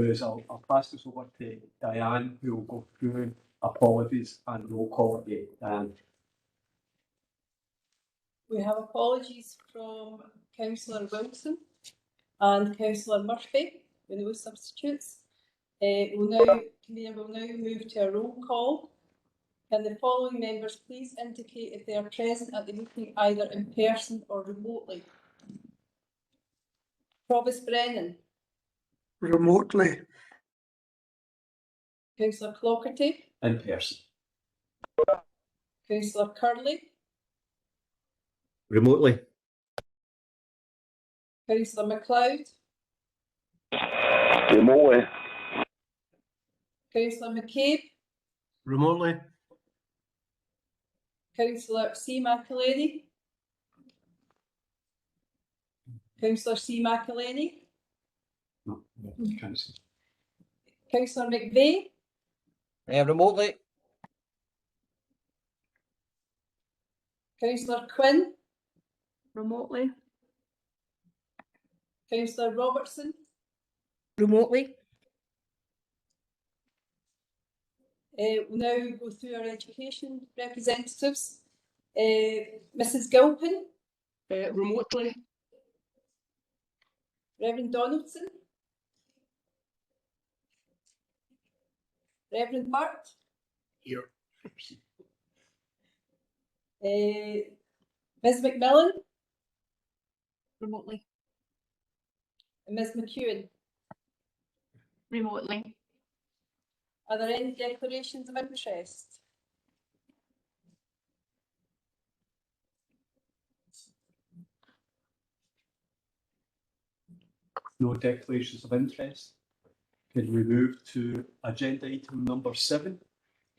is I'll pass this over to Diane, who will go through apologies and roll call again. Diane. We have apologies from Councillor Wilson and Councillor Murphy with no substitutes. We'll now move to a roll call. Can the following members please indicate if they are present at the meeting either in person or remotely? Provost Brennan. Remotely. Councillor Clockerty. In person. Councillor Curley. Remotely. Councillor MacLeod. Remotely. Councillor McCabe. Remotely. Councillor C. McElhaney. Councillor C. McElhaney. No, you can't see. Councillor McVeigh. Remotely. Councillor Quinn. Remotely. Councillor Robertson. Remotely. We'll now go through our education representatives. Mrs. Gilpin. Remotely. Reverend Donaldson. Reverend Hart. Here. Ms. McMillan. Remotely. And Ms. McEwen. Remotely. Are there any declarations of interest? No declarations of interest. Can we move to agenda item number 7,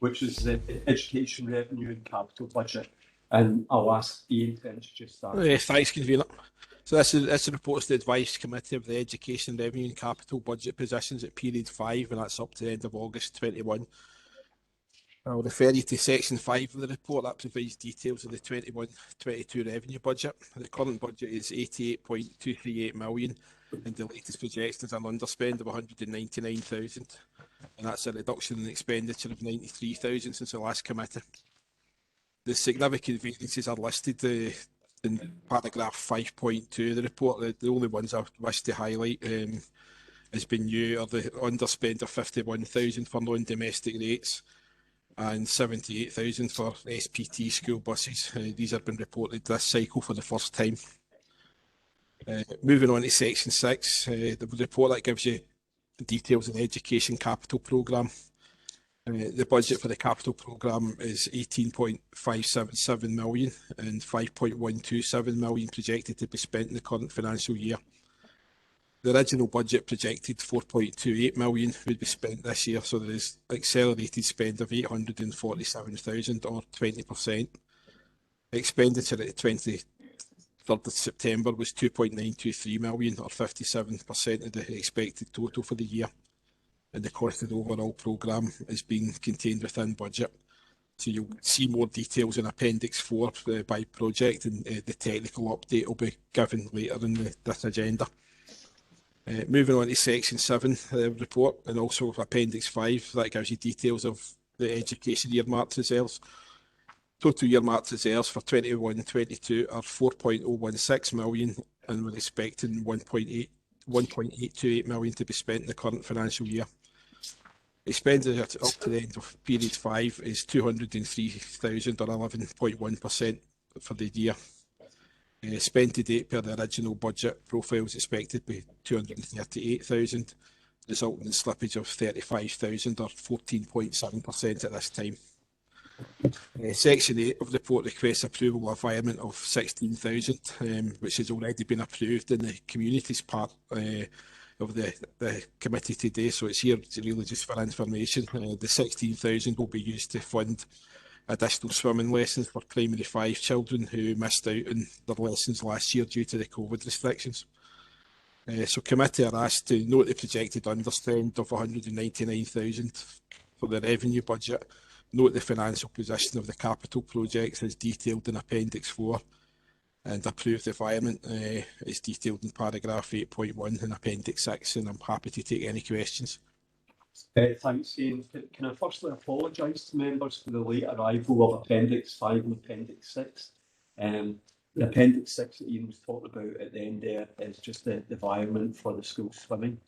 which is the education revenue and capital budget? And I'll ask Ian to introduce that. Thanks, Convener. So this reports the Advice Committee of the Education Revenue and Capital Budget positions at period 5, and that's up to the end of August 21. I'll refer you to section 5 of the report. That provides details of the 21-22 revenue budget. The current budget is 88.238 million, and the latest projection is an underspend of 199,000, and that's a reduction in expenditure of 93,000 since the last committee. The significant variances are listed in paragraph 5.2 of the report. The only ones I wish to highlight has been new are the underspend of 51,000 for non-domestic rates and 78,000 for SPT school buses. These have been reported this cycle for the first time. Moving on to section 6, the report that gives you the details of the education capital programme. The budget for the capital programme is 18.577 million and 5.127 million projected to be spent in the current financial year. The original budget projected 4.28 million would be spent this year, so there is accelerated spend of 847,000 or 20%. Expenditure at the 23rd of September was 2.923 million or 57% of the expected total for the year. And the cost of the overall programme is being contained within budget. So you'll see more details in Appendix 4 by project, and the technical update will be given later in this agenda. Moving on to section 7 report, and also Appendix 5, that gives you details of the education earmarked reserves. Total earmarked reserves for 21-22 are 4.016 million, and we're expecting 1.828 million to be spent in the current financial year. Expenditure up to the end of period 5 is 203,000 or 11.1% for the year. Spend to date per the original budget profile is expected to be 238,000, resulting in slippage of 35,000 or 14.7% at this time. Section 8 of the report requests approval of environment of 16,000, which has already been approved in the communities part of the committee today, so it's here really just for information. The 16,000 will be used to fund additional swimming lessons for primary 5 children who missed out on their lessons last year due to the COVID restrictions. So committee are asked to note the projected underspend of 199,000 for the revenue budget, note the financial position of the capital projects as detailed in Appendix 4, and approve the environment is detailed in paragraph 8.1 in Appendix 6, and I'm happy to take any questions. Thanks, Ian. Can I firstly apologise to members for the late arrival of Appendix 5 and Appendix 6? The Appendix 6 that Ian was talking about at the end there is just the environment for the school swimming.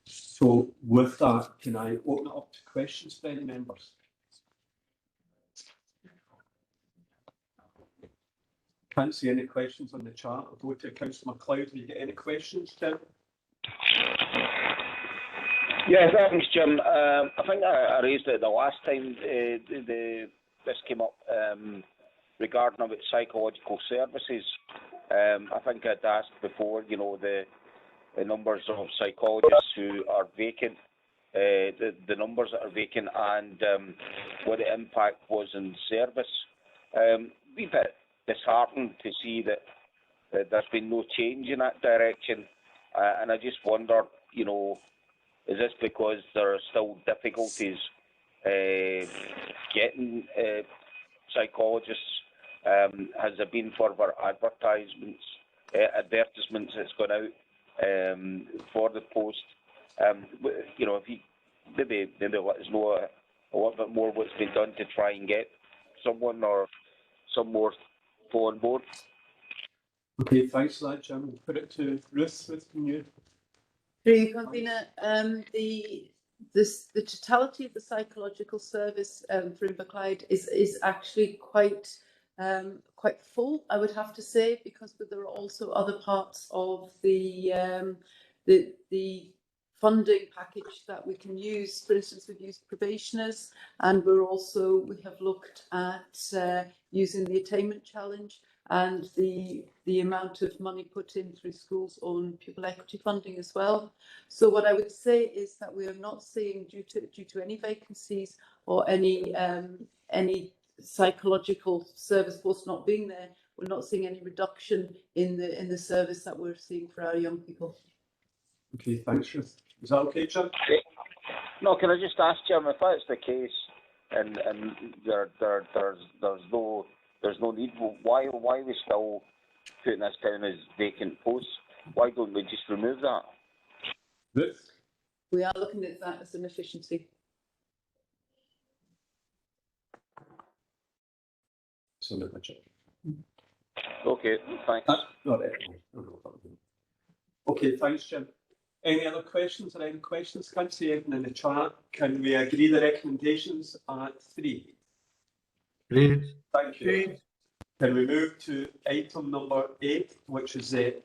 So with that, can I open it up to questions for any members? Can't see any questions on the chat. I'll go to Councillor MacLeod. Have you got any questions, Jim? Yeah, thanks, Jim. I think I raised it the last time this came up regarding about psychological services. I think I'd asked before, you know, the numbers of psychologists who are vacant, the numbers that are vacant, and what the impact was in service. We've been disheartened to see that there's been no change in that direction, and I just wonder, you know, is this because there are still difficulties getting psychologists? Has there been further advertisements that's gone out for the post? You know, if you maybe let us know a little bit more what's been done to try and get someone or some more full on board. Okay, thanks for that, Jim. We'll put it to Ruth. Ruth, can you? Through you, Convener, the totality of the psychological service for Inverclyde is actually quite full, I would have to say, because there are also other parts of the funding package that we can use. For instance, we've used probationers, and we have looked at using the Attainment Challenge and the amount of money put in through schools' own pupil equity funding as well. So what I would say is that we are not seeing, due to any vacancies or any psychological service posts not being there, we're not seeing any reduction in the service that we're seeing for our young people. Okay, thanks, Ruth. Is that okay, Jim? No, can I just ask, Jim, if that's the case, and there's no need, why are we still putting this down as vacant posts? Why don't we just remove that? Ruth? We are looking at that as an efficiency. So the budget. Okay, thanks. Okay, thanks, Jim. Any other questions or any questions? Can't see anything in the chat. Can we agree the recommendations at 3? Agreed. Thank you. Can we move to item number 8, which is the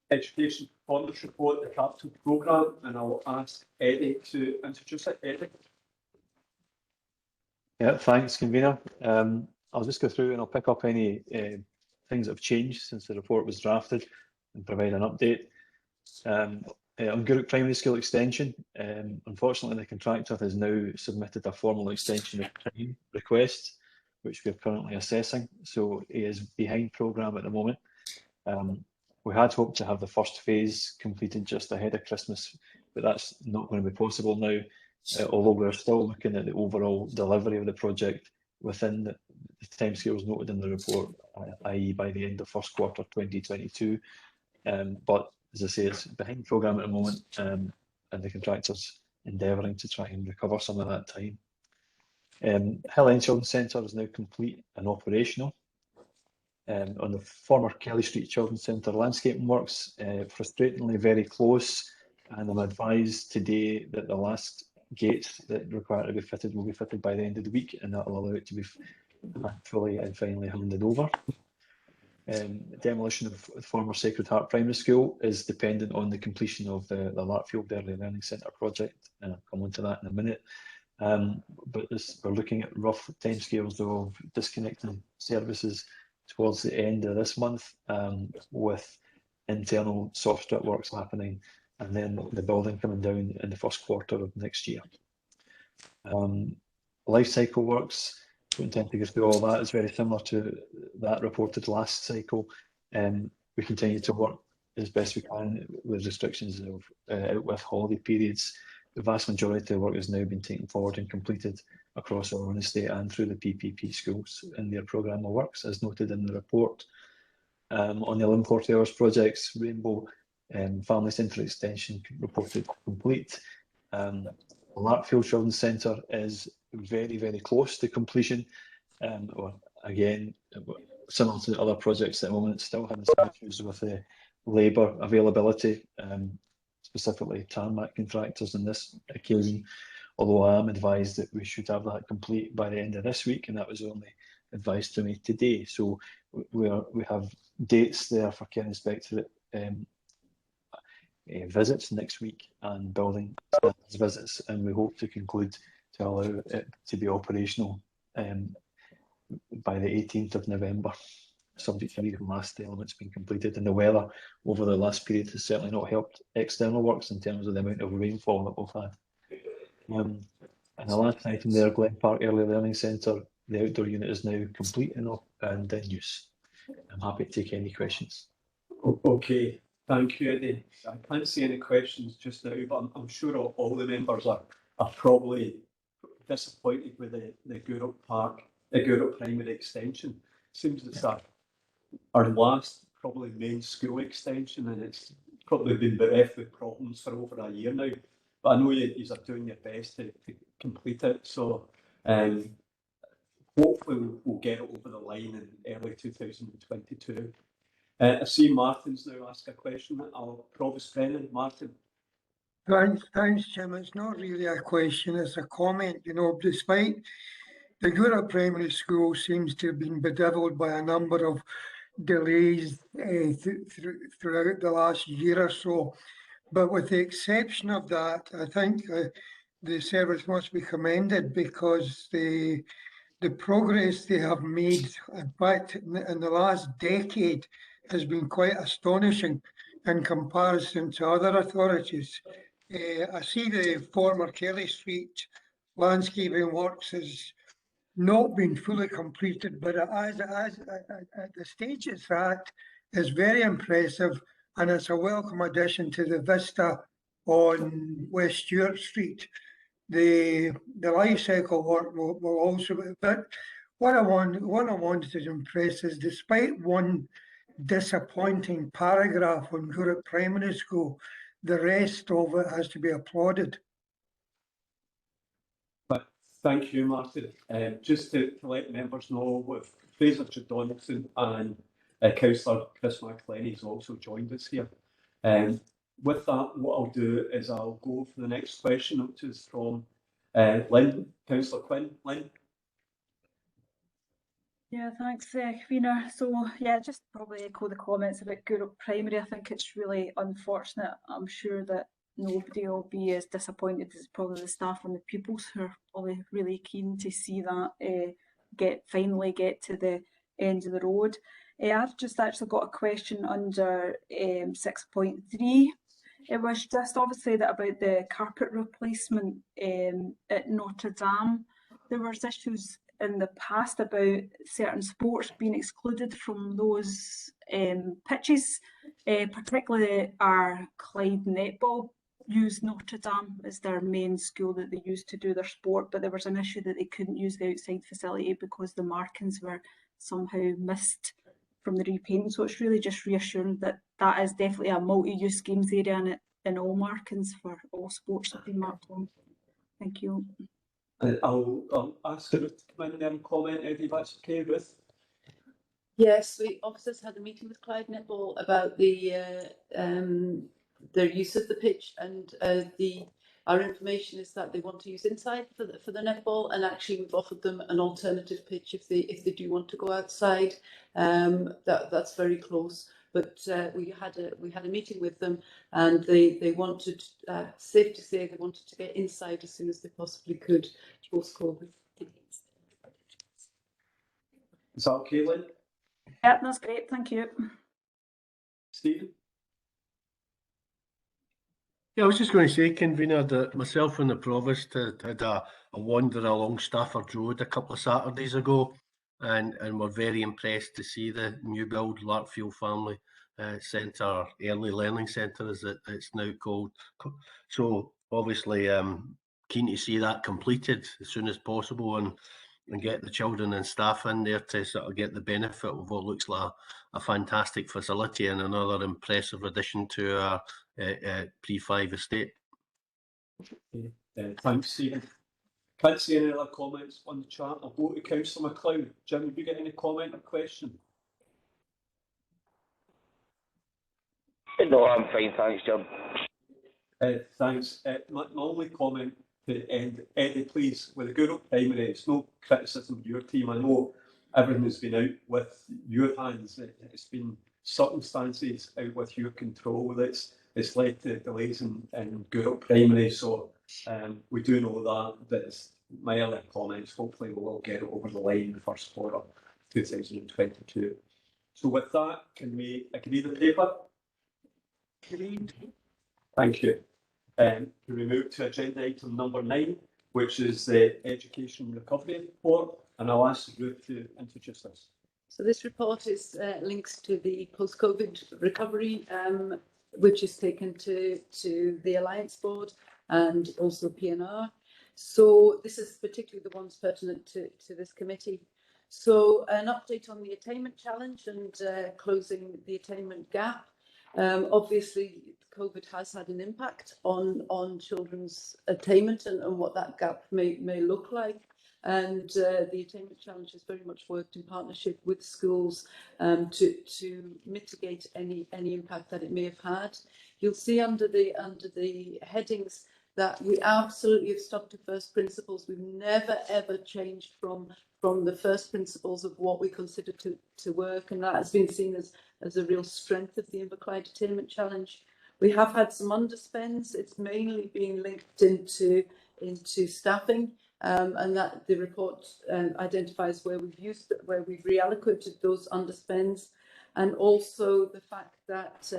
Education Performance Report, the Capital Programme, and I'll ask Eddie to introduce it. Eddie? Yeah, thanks, Convener. I'll just go through and I'll pick up any things that have changed since the report was drafted and provide an update. On Gourock Primary School Extension, unfortunately the contractor has now submitted a formal extension of time request, which we're currently assessing, so he is behind programme at the moment. We had hoped to have the first phase completed just ahead of Christmas, but that's not going to be possible now, although we're still looking at the overall delivery of the project within the timescales noted in the report, i.e. by the end of first quarter 2022. But as I say, it's behind programme at the moment, and the contractor's endeavouring to try and recover some of that time. Hill End Children's Centre is now complete and operational. On the former Kelly Street Children's Centre, landscaping works frustratingly very close, and I'm advised today that the last gates that require to be fitted will be fitted by the end of the week, and that will allow it to be fully and finally handed over. Demolition of the former Sacred Heart Primary School is dependent on the completion of the Larkfield Early Learning Centre project, and I'll come on to that in a minute. But we're looking at rough timescales of disconnecting services towards the end of this month, with internal soft strip works happening, and then the building coming down in the first quarter of next year. Life cycle works, don't intend to go through all that. It's very similar to that reported last cycle. We continue to work as best we can with restrictions of out with holiday periods. The vast majority of the work has now been taken forward and completed across our own estate and through the PPP schools in their programme of works, as noted in the report. On the 1140 hours projects, Rainbow Family Centre Extension reported complete. Larkfield Children's Centre is very, very close to completion. Or again, similar to other projects at the moment, still having some issues with the labour availability, specifically tarmac contractors on this occasion. Although I am advised that we should have that complete by the end of this week, and that was only advised to me today. So we have dates there for care inspectorate visits next week and building visits, and we hope to conclude to allow it to be operational by the 18th of November, subject to the last elements being completed. And the weather over the last period has certainly not helped external works in terms of the amount of rainfall that we've had. And the last item there, Glen Park Early Learning Centre, the outdoor unit is now complete and in use. I'm happy to take any questions. Okay, thank you, Eddie. I can't see any questions just now, but I'm sure all the members are probably disappointed with the Gourock Park, the Gourock Primary Extension. Seems it's our last probably main school extension, and it's probably been bereft with problems for over a year now. But I know you are doing your best to complete it, so hopefully we'll get it over the line in early 2022. I see Martin's now asked a question. Provost Brennan, Martin. Thanks, Jim. It's not really a question, it's a comment. You know, despite the Gourock Primary School seems to have been bedeviled by a number of delays throughout the last year or so. But with the exception of that, I think the service must be commended, because the progress they have made, in fact, in the last decade, has been quite astonishing in comparison to other authorities. I see the former Kelly Street landscaping works has not been fully completed, but as at the stage it's at, is very impressive, and it's a welcome addition to the vista on West Stewart Street. The life cycle work will also be, but what I wanted to impress is, despite one disappointing paragraph on Gourock Primary School, the rest of it has to be applauded. But thank you, Martin. Just to let members know, with Fraser Donaldson and Councillor Chris McLenny has also joined us here. With that, what I'll do is I'll go for the next question, which is from Lynn, Councillor Quinn. Lynn. Yeah, thanks, Convener. So yeah, just probably echo the comments about Gourock Primary. I think it's really unfortunate. I'm sure that nobody will be as disappointed as probably the staff and the pupils, who are probably really keen to see that finally get to the end of the road. I've just actually got a question under 6.3. It was just obviously that about the carpet replacement at Notre Dame. There was issues in the past about certain sports being excluded from those pitches, particularly our Clyde netball used Notre Dame as their main school that they used to do their sport, but there was an issue that they couldn't use the outside facility because the markings were somehow missed from the repainting. So it's really just reassuring that that is definitely a multi-use games area, and all markings for all sports have been marked on. Thank you. I'll ask Ruth to come in and comment, Eddie, if that's okay, Ruth. Yes, we officers had a meeting with Clyde Netball about their use of the pitch, and our information is that they want to use inside for the netball, and actually we've offered them an alternative pitch if they do want to go outside. That's very close. But we had a meeting with them, and they wanted, safe to say, they wanted to get inside as soon as they possibly could post-COVID. Is that okay, Lynn? Yeah, that's great. Thank you. Stephen? Yeah, I was just going to say, Convener, that myself and the Provost had a wander along Stafford Road a couple of Saturdays ago, and we're very impressed to see the new build Larkfield Family Centre, Early Learning Centre as it's now called. So obviously keen to see that completed as soon as possible and get the children and staff in there to sort of get the benefit of what looks like a fantastic facility and another impressive addition to our Pre-5 estate. Thanks, Stephen. Can't see any other comments on the chat. I'll go to Councillor MacLeod. Jim, have you got any comment or question? No, I'm fine, thanks, Jim. Thanks. My only comment to end, Eddie, please, with the Guru Primary, it's no criticism of your team. I know everything has been out with your hands. It's been circumstances out with your control. It's led to delays in Guru Primary, so we do know that. But it's my other comments, hopefully we will get it over the line in the first quarter 2022. So with that, can we agree the paper? Agreed. Thank you. Can we move to agenda item number 9, which is the Education Recovery Report, and I'll ask the group to introduce this. So this report is links to the post-COVID recovery, which is taken to the Alliance Board and also PNR. So this is particularly the ones pertinent to this committee. So an update on the Attainment Challenge and closing the attainment gap. Obviously, COVID has had an impact on children's attainment and what that gap may look like. And the Attainment Challenge has very much worked in partnership with schools to mitigate any impact that it may have had. You'll see under the headings that we absolutely have stuck to first principles. We've never ever changed from the first principles of what we consider to work, and that has been seen as a real strength of the Inverclyde Attainment Challenge. We have had some underspends. It's mainly been linked into staffing, and that the report identifies where we've reallocated those underspends, and also the fact that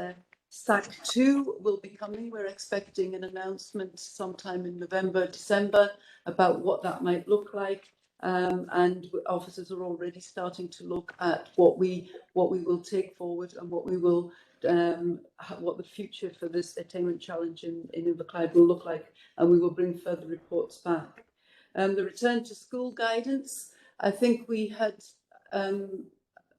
SAC 2 will be coming. We're expecting an announcement sometime in November, December about what that might look like. And officers are already starting to look at what we will take forward and what we will what the future for this attainment challenge in Inverclyde will look like, and we will bring further reports back. The return to school guidance, I think we had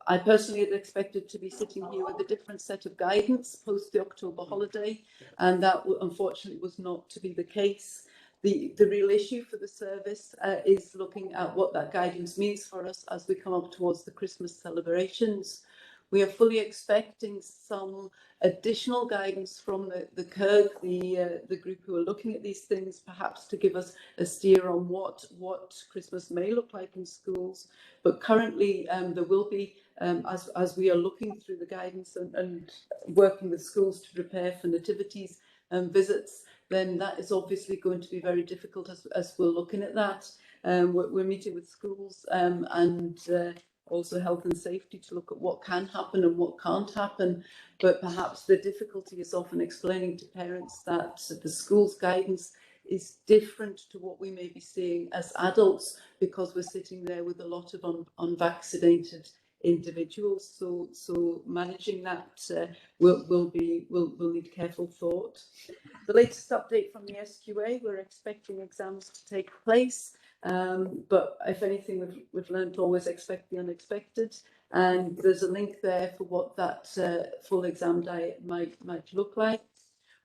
I personally had expected to be sitting here with a different set of guidance post the October holiday, and that unfortunately was not to be the case. The real issue for the service is looking at what that guidance means for us as we come up towards the Christmas celebrations. We are fully expecting some additional guidance from the KERG, the group who are looking at these things, perhaps to give us a steer on what Christmas may look like in schools. But currently there will be, as we are looking through the guidance and working with schools to prepare for nativities and visits, then that is obviously going to be very difficult as we're looking at that. We're meeting with schools and also health and safety to look at what can happen and what can't happen. But perhaps the difficulty is often explaining to parents that the school's guidance is different to what we may be seeing as adults, because we're sitting there with a lot of unvaccinated individuals. So managing that will need careful thought. The latest update from the SQA, we're expecting exams to take place. But if anything, we've learned to always expect the unexpected, and there's a link there for what that full exam diet might look like.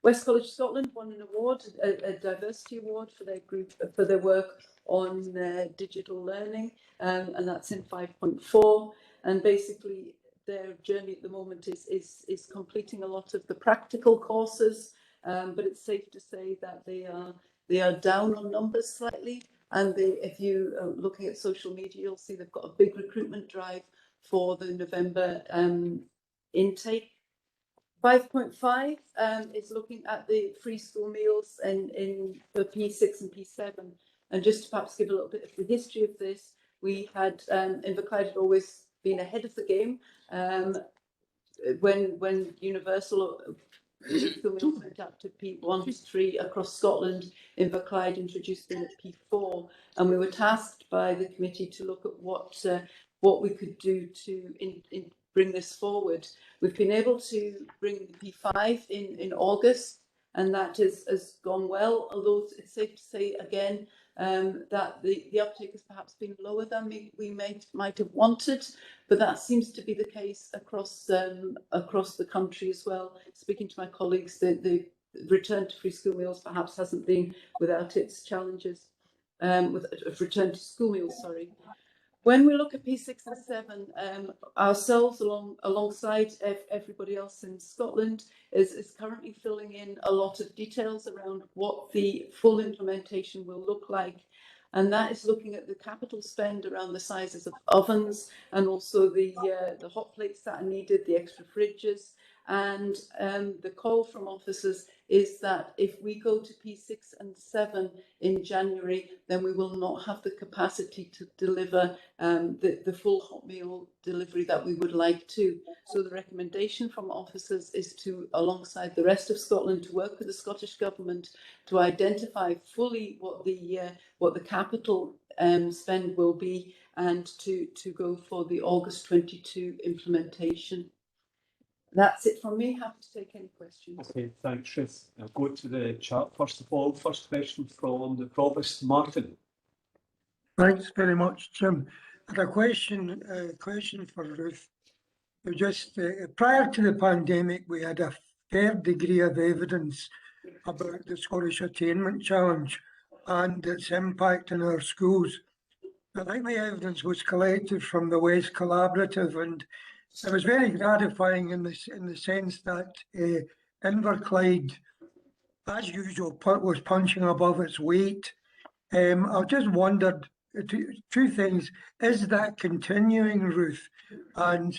West College Scotland won an award, a diversity award for their group for their work on digital learning, and that's in 5.4. And basically, their journey at the moment is completing a lot of the practical courses, but it's safe to say that they are down on numbers slightly. And if you are looking at social media, you'll see they've got a big recruitment drive for the November intake. 5.5 is looking at the free school meals for P6 and P7. And just to perhaps give a little bit of the history of this, we had Inverclyde had always been ahead of the game when universal school meals went up to P1 to 3 across Scotland. Inverclyde introduced them at P4, and we were tasked by the committee to look at what we could do to bring this forward. We've been able to bring the P5 in August, and that has gone well, although it's safe to say again that the uptake has perhaps been lower than we might have wanted, but that seems to be the case across the country as well. Speaking to my colleagues, the return to free school meals perhaps hasn't been without its challenges. With return to school meals, sorry. When we look at P6 and 7, ourselves alongside everybody else in Scotland is currently filling in a lot of details around what the full implementation will look like. And that is looking at the capital spend around the sizes of ovens and also the hot plates that are needed, the extra fridges. And the call from officers is that if we go to P6 and 7 in January, then we will not have the capacity to deliver the full hot meal delivery that we would like to. So the recommendation from officers is to, alongside the rest of Scotland, to work with the Scottish Government to identify fully what the capital spend will be, and to go for the August 22 implementation. That's it from me. Happy to take any questions. Okay, thanks, Ruth. I'll go to the chat first of all. First question from the Provost, Martin. Thanks very much, Jim. I had a question for Ruth. Just prior to the pandemic, we had a fair degree of evidence about the Scottish Attainment Challenge and its impact on our schools. I think the evidence was collected from the West Collaborative, and it was very gratifying in the sense that Inverclyde, as usual, was punching above its weight. I just wondered two things: is that continuing, Ruth? And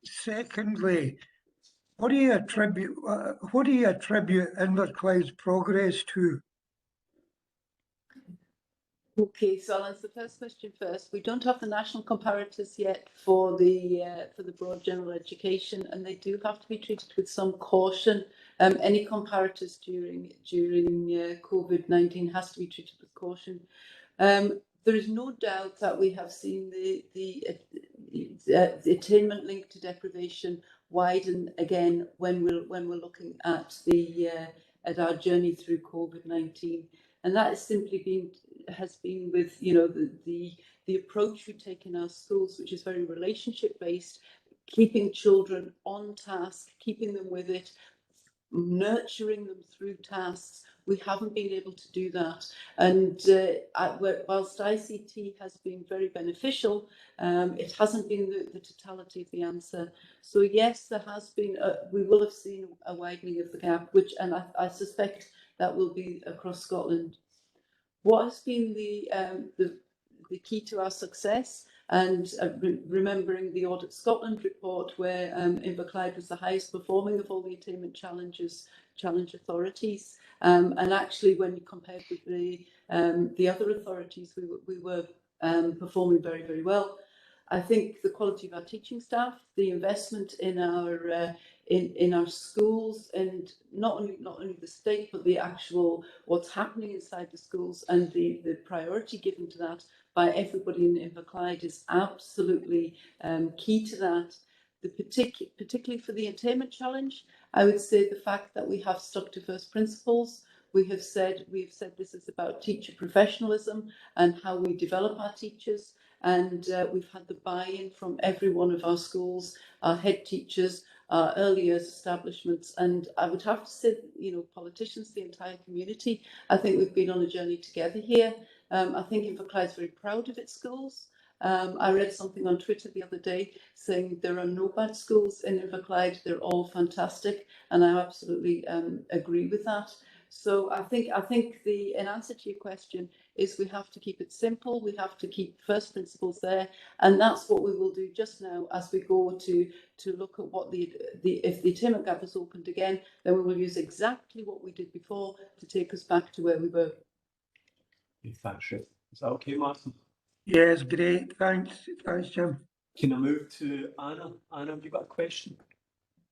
secondly, what do you attribute Inverclyde's progress to? Okay, so I'll answer the first question first. We don't have the national comparators yet for the broad general education, and they do have to be treated with some caution. Any comparators during COVID-19 has to be treated with caution. There is no doubt that we have seen the attainment linked to deprivation widen again when we're looking at our journey through COVID-19, and that has simply has been with the approach we take in our schools, which is very relationship based, keeping children on task, keeping them with it, nurturing them through tasks. We haven't been able to do that, and whilst ICT has been very beneficial, it hasn't been the totality of the answer. So yes, there has been we will have seen a widening of the gap, and I suspect that will be across Scotland. What has been the key to our success? And remembering the Audit Scotland report, where Inverclyde was the highest performing of all the attainment challenge authorities, and actually when you compared with the other authorities, we were performing very, very well. I think the quality of our teaching staff, the investment in our schools, and not only the state, but the actual what's happening inside the schools, and the priority given to that by everybody in Inverclyde is absolutely key to that. Particularly for the attainment challenge, I would say the fact that we have stuck to first principles. We've said this is about teacher professionalism and how we develop our teachers. And we've had the buy-in from every one of our schools, our head teachers, our early years establishments, and I would have to say, politicians, the entire community. I think we've been on a journey together here. I think Inverclyde is very proud of its schools. I read something on Twitter the other day saying there are no bad schools in Inverclyde, they're all fantastic, and I absolutely agree with that. So I think in answer to your question is we have to keep it simple, we have to keep first principles there, and that's what we will do just now as we go to look at what if the attainment gap is opened again, then we will use exactly what we did before to take us back to where we were. Thanks, Ruth. Is that okay, Martin? Yes, great. Thanks, Jim. Can I move to Anna? Anna, have you got a question?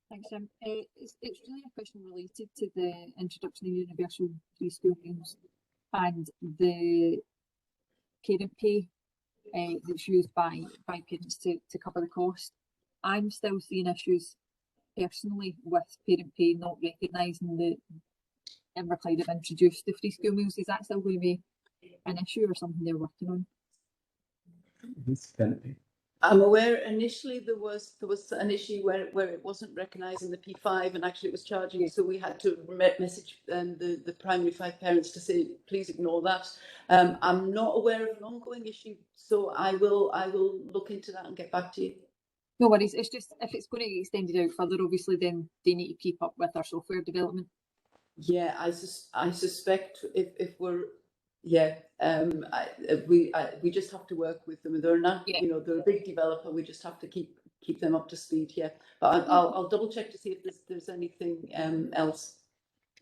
Thanks, Jim. It's really a question related to the introduction of universal free school meals and the parent pay that's used by parents to cover the cost. I'm still seeing issues personally with parent pay not recognising Inverclyde have introduced the free school meals. Is that still going to be an issue or something they're working on? I'm aware initially there was an issue where it wasn't recognising the P5 and actually it was charging, so we had to message the primary 5 parents to say please ignore that. I'm not aware of an ongoing issue, so I will look into that and get back to you. No worries. It's just if it's going to get extended out further, obviously then they need to keep up with our software development. Yeah, I suspect if we're we just have to work with them. They're not, you know, they're a big developer. We just have to keep them up to speed. Yeah, but I'll double check to see if there's anything else.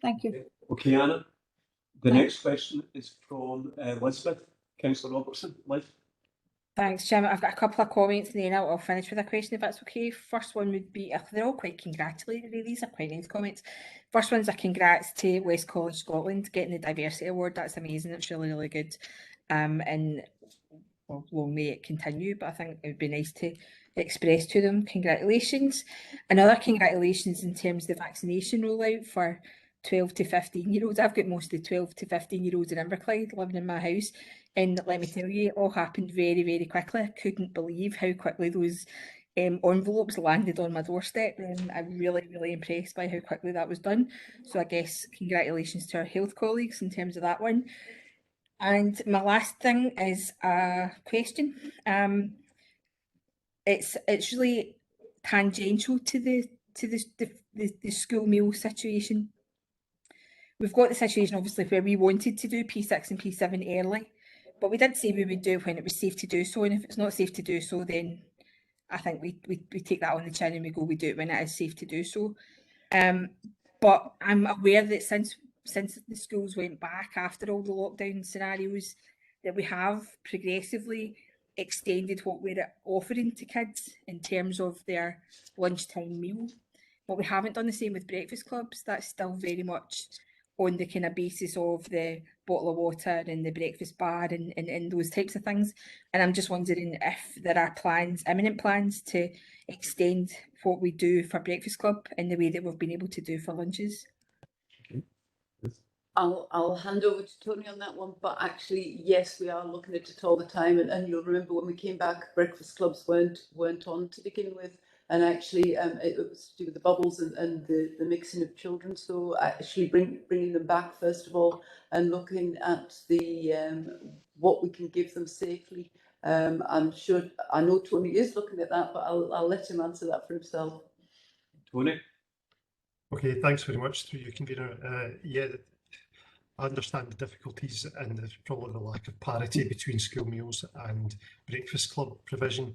Thank you. Okay, Anna. The next question is from Elizabeth, Councillor Robertson. Liz. Thanks, Jim. I've got a couple of comments and then I'll finish with a question if that's okay. First one would be, they're all quite congratulatory, these are quite nice comments. First one's a congrats to West College Scotland getting the Diversity Award. That's amazing, it's really, really good. And well, long may it continue, but I think it would be nice to express to them congratulations. Another congratulations in terms of the vaccination rollout for 12 to 15-year-olds. I've got most of the 12 to 15-year-olds in Inverclyde living in my house. And let me tell you, it all happened very, very quickly. I couldn't believe how quickly those envelopes landed on my doorstep. I'm really, really impressed by how quickly that was done. So I guess congratulations to our health colleagues in terms of that one. And my last thing is a question. It's really tangential to the school meal situation. We've got the situation obviously where we wanted to do P6 and P7 early, but we did say we would do it when it was safe to do so, and if it's not safe to do so, then I think we take that on the chin and we do it when it is safe to do so. But I'm aware that since the schools went back after all the lockdown scenarios, that we have progressively extended what we're offering to kids in terms of their lunchtime meal. But we haven't done the same with breakfast clubs. That's still very much on the kind of basis of the bottle of water and the breakfast bar and those types of things. And I'm just wondering if there are imminent plans to extend what we do for breakfast club in the way that we've been able to do for lunches. I'll hand over to Tony on that one, but actually, yes, we are looking at it all the time. And you'll remember when we came back, breakfast clubs weren't on to begin with. And actually, it was to do with the bubbles and the mixing of children. So actually bringing them back, first of all, and looking at the what we can give them safely. I know Tony is looking at that, but I'll let him answer that for himself. Tony? Okay, thanks very much through you, convener. Yeah, I understand the difficulties and there's probably the lack of parity between school meals and breakfast club provision.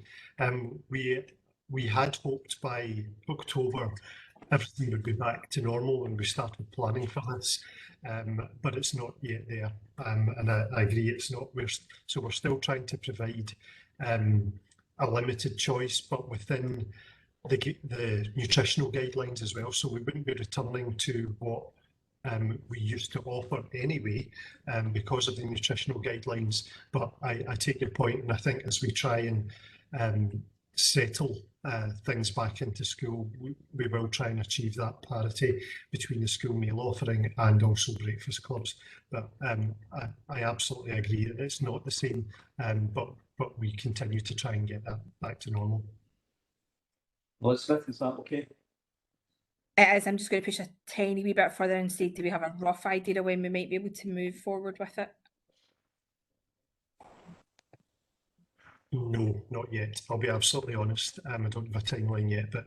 We had hoped by October everything would be back to normal when we started planning for this, but it's not yet there. And I agree it's not. We're still trying to provide a limited choice, but within the nutritional guidelines as well. So we wouldn't be returning to what we used to offer anyway, because of the nutritional guidelines. But I take your point, and I think as we try and settle things back into school, we will try and achieve that parity between the school meal offering and also breakfast clubs. But I absolutely agree that it's not the same, but we continue to try and get that back to normal. Elizabeth, is that okay? It is. I'm just going to push a tiny wee bit further and say, do we have a rough idea of when we might be able to move forward with it? No, not yet. I'll be absolutely honest. I don't have a timeline yet, but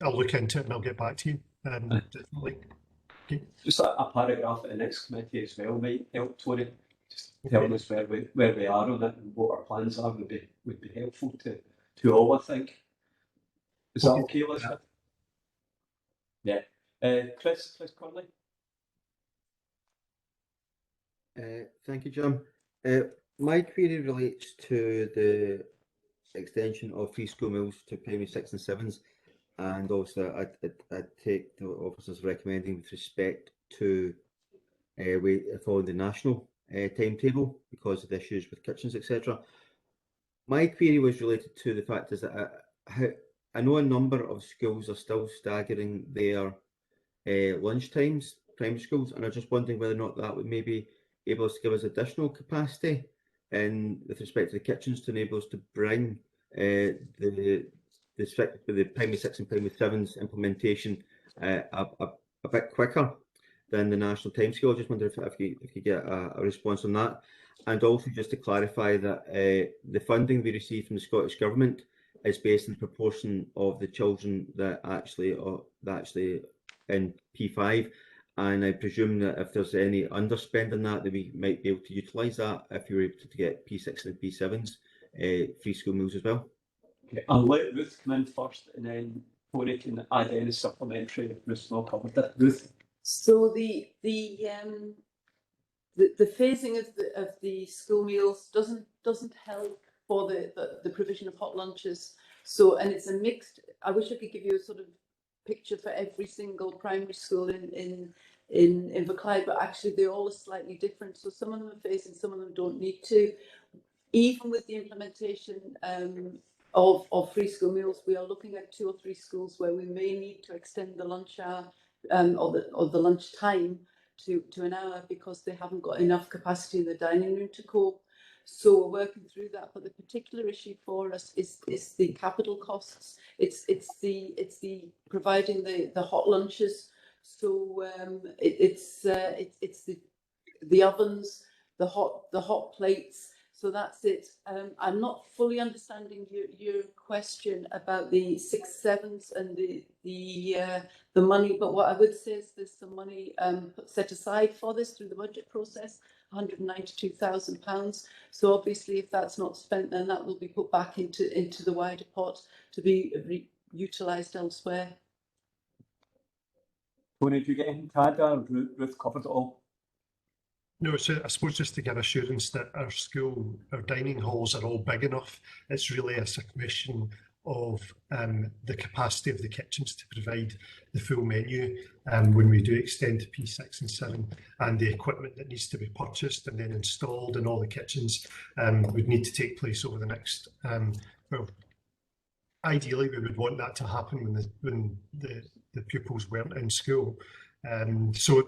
I'll look into it and I'll get back to you. Definitely. Okay. Just a paragraph at the next committee as well might help, Tony. Just telling us where we are on it and what our plans are would be helpful to all, I think. Is that okay, Elizabeth? Yeah. Chris Conley. Thank you, Jim. My query relates to the extension of free school meals to primary 6 and 7s, and also I take the officers recommending with respect to following the national timetable because of the issues with kitchens, etc. My query was related to the fact is that I know a number of schools are still staggering their lunch times, primary schools, and I'm just wondering whether or not that would maybe able to give us additional capacity in with respect to the kitchens to enable us to bring the primary 6 and primary 7's implementation a bit quicker than the national timescale. I just wonder if you get a response on that. And also just to clarify that the funding we receive from the Scottish Government is based on the proportion of the children that actually in P5, and I presume that if there's any underspend in that we might be able to utilise that if you were able to get P6 and P7's free school meals as well. Okay, I'll let Ruth come in first, and then Tony can add any supplementary if Ruth's not covered that. Ruth. So the phasing of the school meals doesn't help for the provision of hot lunches. So, and it's a mixed. I wish I could give you a sort of picture for every single primary school in Inverclyde, but actually they're all slightly different. So some of them are phasing, some of them don't need to. Even with the implementation of free school meals, we are looking at 2 or 3 schools where we may need to extend the lunch hour or the lunch time to an hour because they haven't got enough capacity in the dining room to cope. So we're working through that. But the particular issue for us is the capital costs. It's the providing the hot lunches. So it's the ovens, the hot plates. So that's it. I'm not fully understanding your question about the 6, 7s and the money, but what I would say is there's some money set aside for this through the budget process, £192,000. So obviously, if that's not spent, then that will be put back into the wider pot to be utilised elsewhere. Tony, did you get anything to add there? Ruth covered it all. No, so I suppose just to give assurance that our dining halls are all big enough. It's really a question of the capacity of the kitchens to provide the full menu when we do extend to P6 and 7, and the equipment that needs to be purchased and then installed in all the kitchens would need to take place over the next, well, ideally we would want that to happen when the pupils weren't in school. So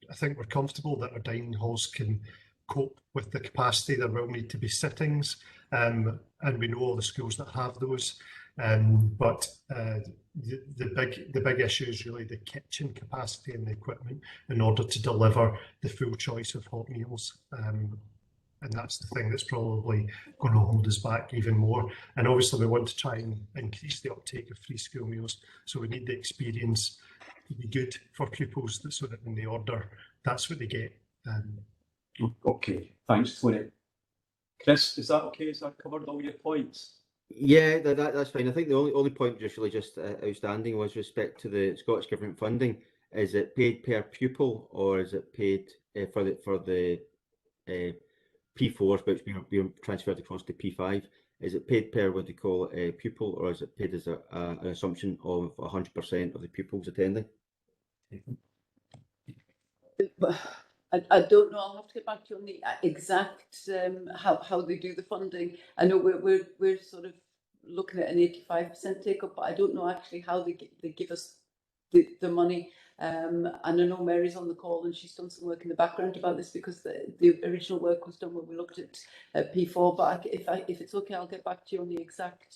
I think we're comfortable that our dining halls can cope with the capacity. There will need to be sittings, and we know all the schools that have those. But the big issue is really the kitchen capacity and the equipment in order to deliver the full choice of hot meals. And that's the thing that's probably going to hold us back even more. And obviously we want to try and increase the uptake of free school meals. So we need the experience to be good for pupils so that when they order, that's what they get. Okay, thanks, Tony. Chris, is that okay? Has that covered all your points? Yeah, that's fine. I think the only point just outstanding was respect to the Scottish Government funding. Is it paid per pupil or is it paid for the P4s, which we transferred across to P5? Is it paid per what they call a pupil, or is it paid as an assumption of 100% of the pupils attending? I don't know. I'll have to get back to you on the exact how they do the funding. I know we're sort of looking at an 85% take up, but I don't know actually how they give us the money. And I know Mary's on the call and she's done some work in the background about this because the original work was done when we looked at P4. But if it's okay, I'll get back to you on the exact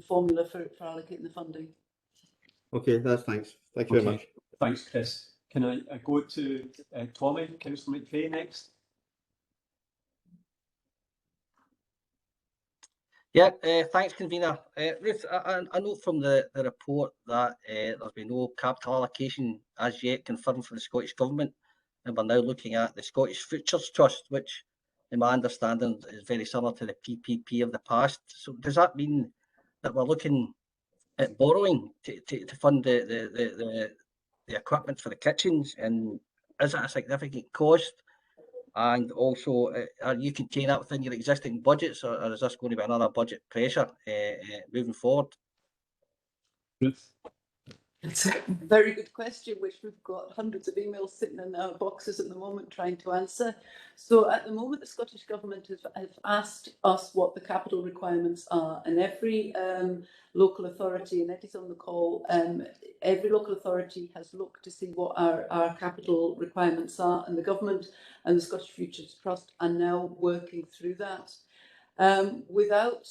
formula for allocating the funding. Okay, thanks. Thank you very much. Thanks, Chris. Can I go to Tommy, Councillor McVeigh next? Yeah, thanks, convener. Ruth, I note from the report that there's been no capital allocation as yet confirmed for the Scottish Government, and we're now looking at the Scottish Futures Trust, which, in my understanding, is very similar to the PPP of the past. So does that mean that we're looking at borrowing to fund the equipment for the kitchens, and is it a significant cost? And also, are you containing that within your existing budgets, or is this going to be another budget pressure moving forward? Ruth? It's a very good question, which we've got hundreds of emails sitting in our boxes at the moment trying to answer. So at the moment, the Scottish Government have asked us what the capital requirements are, and every local authority, and Eddie's on the call, every local authority has looked to see what our capital requirements are, and the Government and the Scottish Futures Trust are now working through that. Without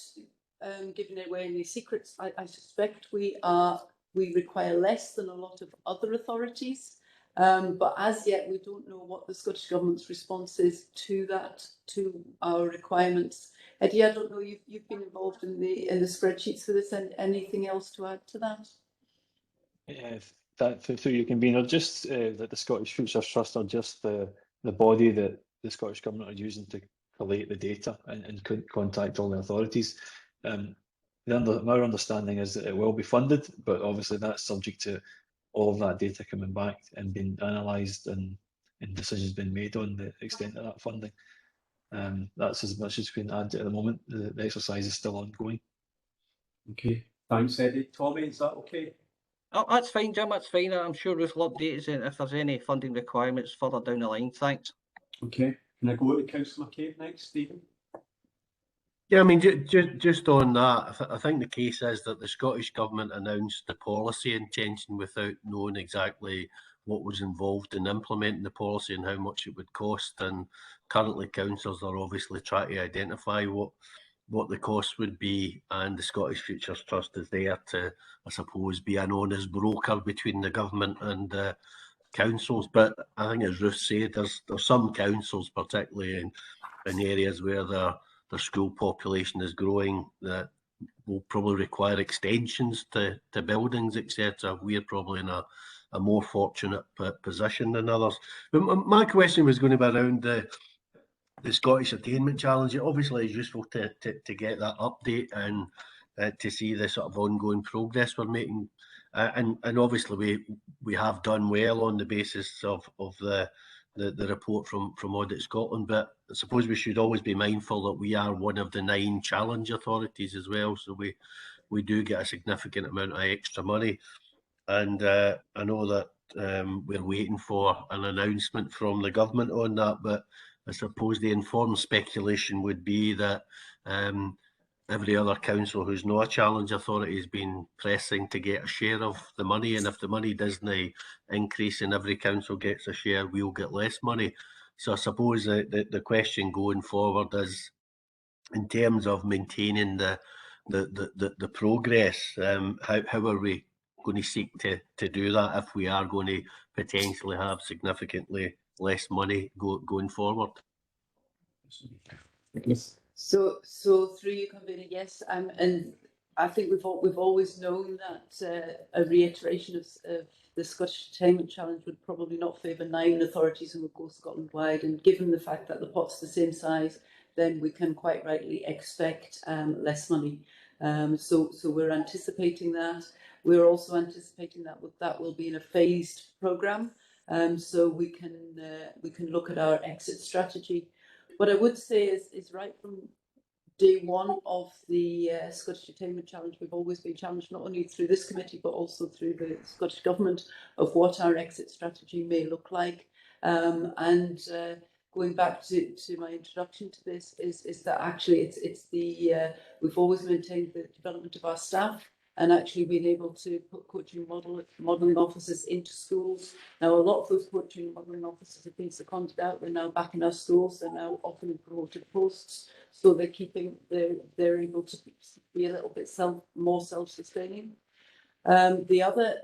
giving away any secrets, I suspect we require less than a lot of other authorities, but as yet we don't know what the Scottish Government's response is to that, to our requirements. Eddie, I don't know, you've been involved in the spreadsheets for this, and anything else to add to that? That through you, convener, just that the Scottish Futures Trust are just the body that the Scottish Government are using to collate the data and contact all the authorities. Our understanding is that it will be funded, but obviously that's subject to all of that data coming back and being analysed and decisions being made on the extent of that funding. That's as much as we can add at the moment. The exercise is still ongoing. Okay, thanks, Eddie. Tommy, is that okay? Oh, that's fine, Jim, that's fine. I'm sure Ruth will update us if there's any funding requirements further down the line. Thanks. Okay, can I go to Councillor McCabe next, Stephen? Yeah, I mean, just on that, I think the case is that the Scottish Government announced the policy intention without knowing exactly what was involved in implementing the policy and how much it would cost. And currently, councils are obviously trying to identify what the cost would be, and the Scottish Futures Trust is there to, I suppose, be an honest broker between the government and councils. But I think, as Ruth said, there's some councils, particularly in areas where their school population is growing, that will probably require extensions to buildings, etc. We're probably in a more fortunate position than others. But my question was going to be around the Scottish Attainment Challenge. It obviously is useful to get that update and to see the sort of ongoing progress we're making. And obviously we have done well on the basis of the report from Audit Scotland, but I suppose we should always be mindful that we are one of the 9 challenge authorities as well, so we do get a significant amount of extra money. And I know that we're waiting for an announcement from the government on that, but I suppose the informed speculation would be that every other council who's not a challenge authority has been pressing to get a share of the money, and if the money doesn't increase and every council gets a share, we'll get less money. So I suppose the question going forward is, in terms of maintaining the progress, how are we going to seek to do that if we are going to potentially have significantly less money going forward? So through you, convener, yes, and I think we've always known that a reiteration of the Scottish Attainment Challenge would probably not favour 9 authorities and would go Scotland wide. And given the fact that the pot's the same size, then we can quite rightly expect less money. So we're anticipating that. We're also anticipating that will be in a phased programme, so we can look at our exit strategy. What I would say is right from day one of the Scottish Attainment Challenge, we've always been challenged, not only through this committee, but also through the Scottish Government, of what our exit strategy may look like. And going back to my introduction to this, is that actually we've always maintained the development of our staff, and actually being able to put coaching modelling officers into schools. Now, a lot of those coaching modelling officers have been seconded out. They're now back in our schools. They're now often in promoted posts, so they're able to be a little bit more self-sustaining. The other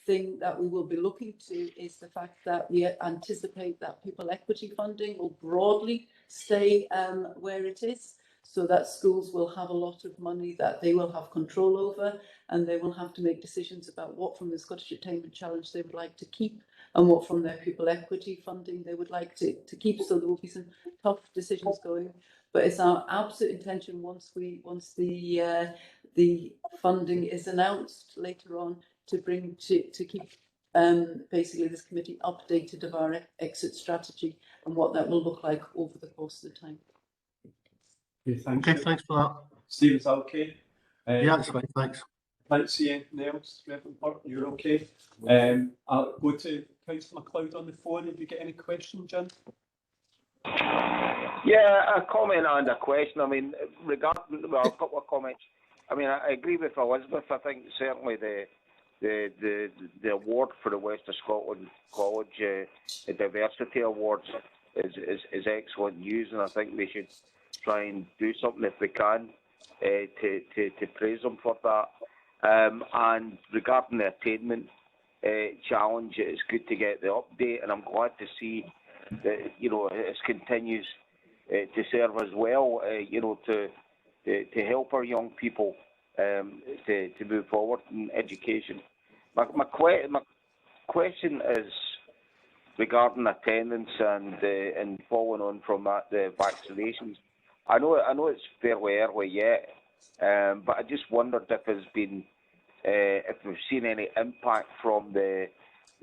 thing that we will be looking to is the fact that we anticipate that pupil equity funding will broadly stay where it is, so that schools will have a lot of money that they will have control over, and they will have to make decisions about what from the Scottish Attainment Challenge they would like to keep and what from their pupil equity funding they would like to keep. So there will be some tough decisions going, but it's our absolute intention once the funding is announced later on to keep basically this committee updated of our exit strategy and what that will look like over the course of the time. Okay, thanks. Okay, thanks for that. Steve, is that okay? Yeah, that's fine, thanks. Can't see anything else, Reverend Burton, you're okay. I'll go to Councillor MacLeod on the phone. Have you got any questions, Jim? Yeah, a comment and a question. I mean, regarding, well, a couple of comments. I mean, I agree with Elizabeth. I think certainly the award for the West of Scotland College, the Diversity Awards, is excellent news, and I think we should try and do something if we can to praise them for that. And regarding the Attainment challenge, it's good to get the update, and I'm glad to see that, you know, it continues to serve as well, you know, to help our young people to move forward in education. My question is regarding attendance and following on from that, the vaccinations. I know it's fairly early yet, but I just wondered if there's been if we've seen any impact from the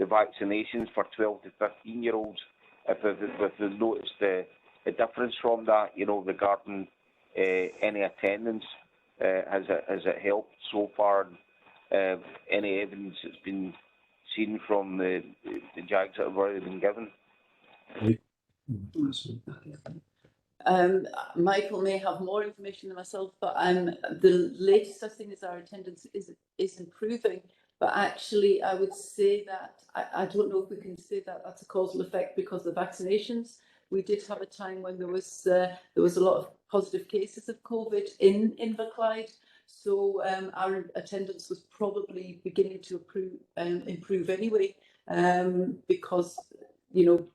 vaccinations for 12 to 15-year-olds. If we've noticed a difference from that, you know, regarding any attendance, has it helped so far? Any evidence that's been seen from the JAGs that have already been given? Michael may have more information than myself, but the latest I've seen is our attendance is improving. But actually, I would say that I don't know if we can say that that's a causal effect because of the vaccinations. We did have a time when there was a lot of positive cases of COVID in Inverclyde, so our attendance was probably beginning to improve anyway, because, you know,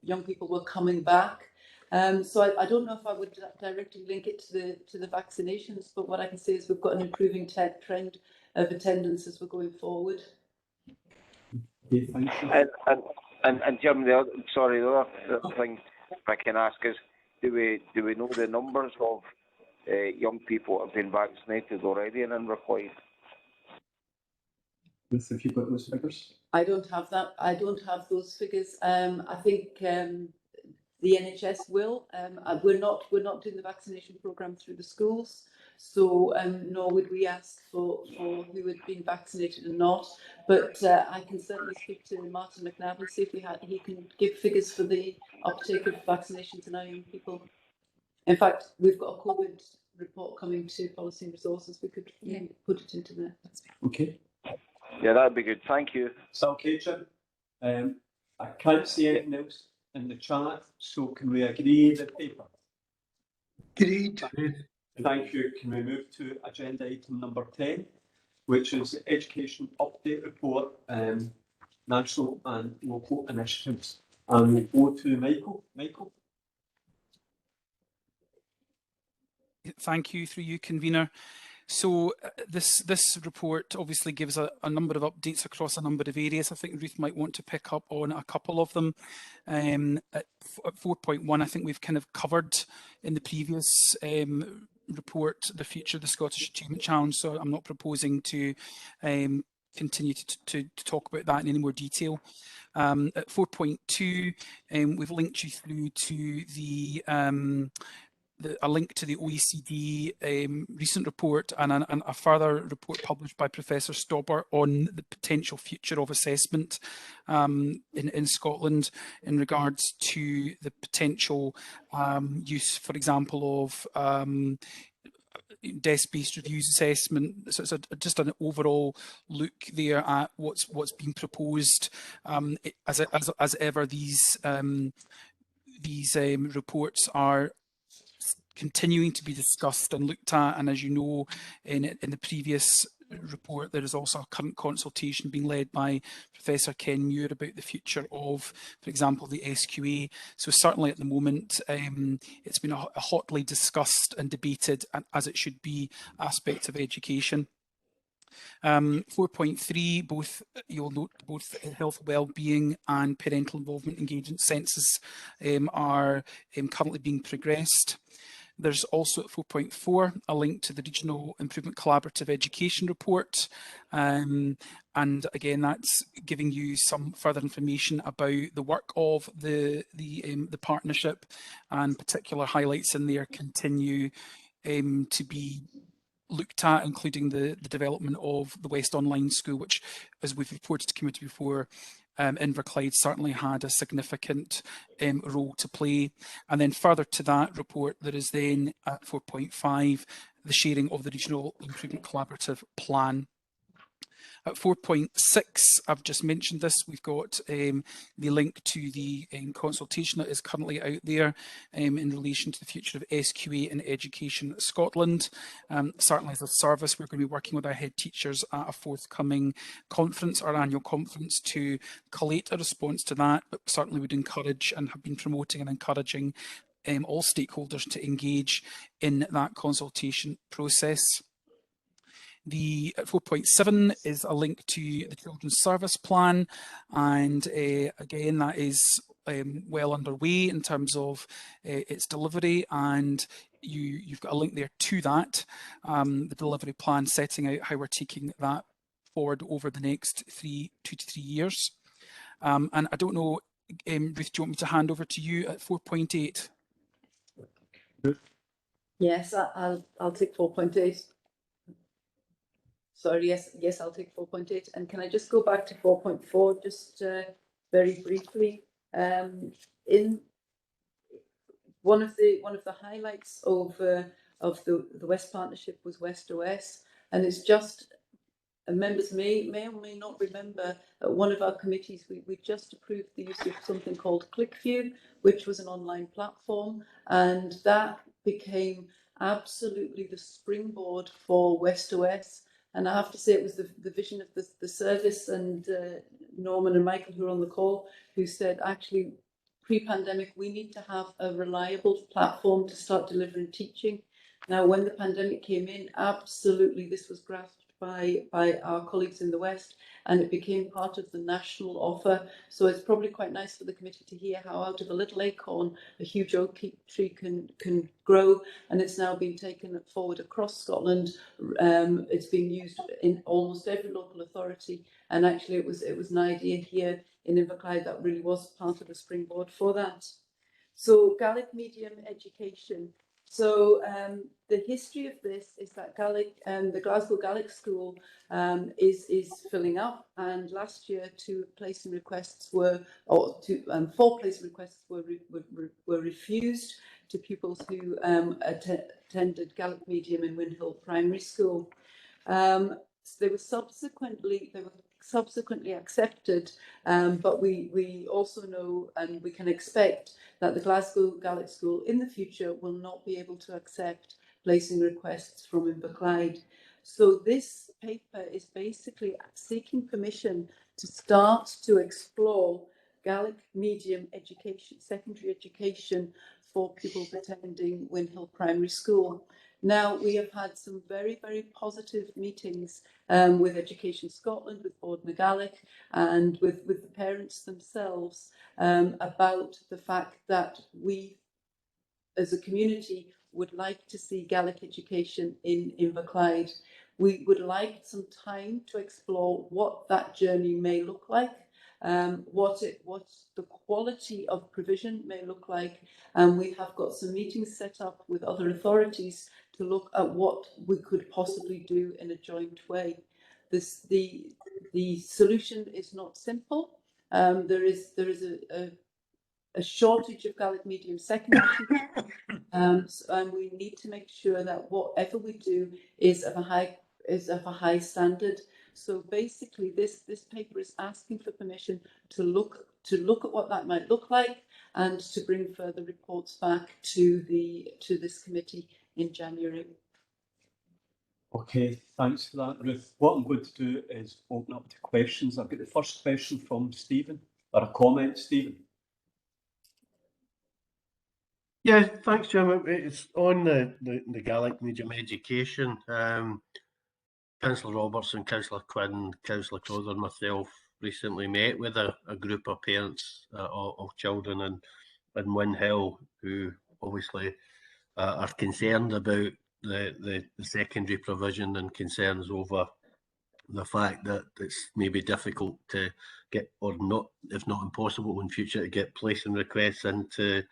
young people were coming back. So I don't know if I would directly link it to the vaccinations, but what I can say is we've got an improving trend of attendance as we're going forward. Okay, thank you. And Jim, the other thing I can ask is, do we know the numbers of young people who have been vaccinated already in Inverclyde? If you've got those figures? I don't have that. I don't have those figures. I think the NHS will. We're not doing the vaccination programme through the schools, so nor would we ask for who had been vaccinated and not. But I can certainly speak to Martin McNabb and see if he can give figures for the uptake of vaccinations in our young people. In fact, we've got a COVID report coming to Policy and Resources. We could put it into there. Okay. Yeah, that'd be good. Thank you. Is that okay, Jim? I can't see anything else in the chat, so can we agree the paper? Agreed. Thank you. Can we move to agenda item number 10, which is the Education Update Report, National and Local Initiatives. And we'll go to Michael. Michael? Thank you, through you, convener. So this report obviously gives a number of updates across a number of areas. I think Ruth might want to pick up on a couple of them. At 4.1, I think we've kind of covered in the previous report the future of the Scottish Achievement Challenge, so I'm not proposing to continue to talk about that in any more detail. At 4.2, we've linked you through to a link to the OECD recent report and a further report published by Professor Stauber on the potential future of assessment in Scotland in regards to the potential use, for example, of desk-based reviews assessment. So it's just an overall look there at what's been proposed. As ever, these reports are continuing to be discussed and looked at, and as you know, in the previous report, there is also a current consultation being led by Professor Ken Muir about the future of, for example, the SQA. So certainly at the moment, it's been a hotly discussed and debated, and as it should be, aspects of education. 4.3, you'll note both health, well-being and parental involvement engagement census are currently being progressed. There's also at 4.4 a link to the Regional Improvement Collaborative Education Report, and again that's giving you some further information about the work of the partnership, and particular highlights in there continue to be looked at, including the development of the West Online School, which, as we've reported to committee before, Inverclyde certainly had a significant role to play. And then further to that report, there is then at 4.5, the sharing of the Regional Improvement Collaborative Plan. At 4.6, I've just mentioned this, we've got the link to the consultation that is currently out there in relation to the future of SQA in Education Scotland. Certainly as a service, we're going to be working with our head teachers at a forthcoming conference, our annual conference, to collate a response to that, but certainly would encourage and have been promoting and encouraging all stakeholders to engage in that consultation process. The 4.7 is a link to the Children's Service Plan, and again, that is well underway in terms of its delivery, and you've got a link there to that, the delivery plan setting out how we're taking that forward over the next 2 to 3 years. And I don't know, Ruth, do you want me to hand over to you at 4.8? Yes, I'll take 4.8. Sorry, yes, I'll take 4.8. And can I just go back to 4.4 just very briefly? In one of the highlights of the West Partnership was West OS, and it's just, and members may or may not remember, at one of our committees we just approved the use of something called ClickView, which was an online platform, and that became absolutely the springboard for West OS. And I have to say, it was the vision of the service, and Norman and Michael, who are on the call, who said, actually, pre-pandemic, we need to have a reliable platform to start delivering teaching. Now, when the pandemic came in, absolutely, this was grasped by our colleagues in the West, and it became part of the national offer. So it's probably quite nice for the committee to hear how out of a little acorn a huge oak tree can grow, and it's now been taken forward across Scotland. It's being used in almost every local authority, and actually it was an idea here in Inverclyde that really was part of the springboard for that. So Gaelic medium education. So the history of this is that the Glasgow Gaelic School is filling up, and last year 4 placement requests were refused to pupils who attended Gaelic medium in Windhill Primary School. They were subsequently accepted, but we also know, and we can expect, that the Glasgow Gaelic School in the future will not be able to accept placing requests from Inverclyde. So this paper is basically seeking permission to start to explore Gaelic medium education, secondary education for pupils attending Windhill Primary School. Now, we have had some very, very positive meetings with Education Scotland, with Bord na Gaelic, and with the parents themselves about the fact that we, as a community, would like to see Gaelic education in Inverclyde. We would like some time to explore what that journey may look like, what the quality of provision may look like, and we have got some meetings set up with other authorities to look at what we could possibly do in a joint way. The solution is not simple. There is a shortage of Gaelic medium secondary teachers, and we need to make sure that whatever we do is of a high standard. So basically, this paper is asking for permission to look at what that might look like, and to bring further reports back to this committee in January. Okay, thanks for that, Ruth. What I'm going to do is open up to questions. I've got the first question from Stephen, or a comment, Stephen. Yeah, thanks, Jim. It's on the Gaelic medium education. Councillor Robertson, Councillor Quinn, Councillor Crowther and myself recently met with a group of parents of children in Windhill who obviously are concerned about the secondary provision, and concerns over the fact that it's maybe difficult to get, or not, if not impossible in future, to get placing requests into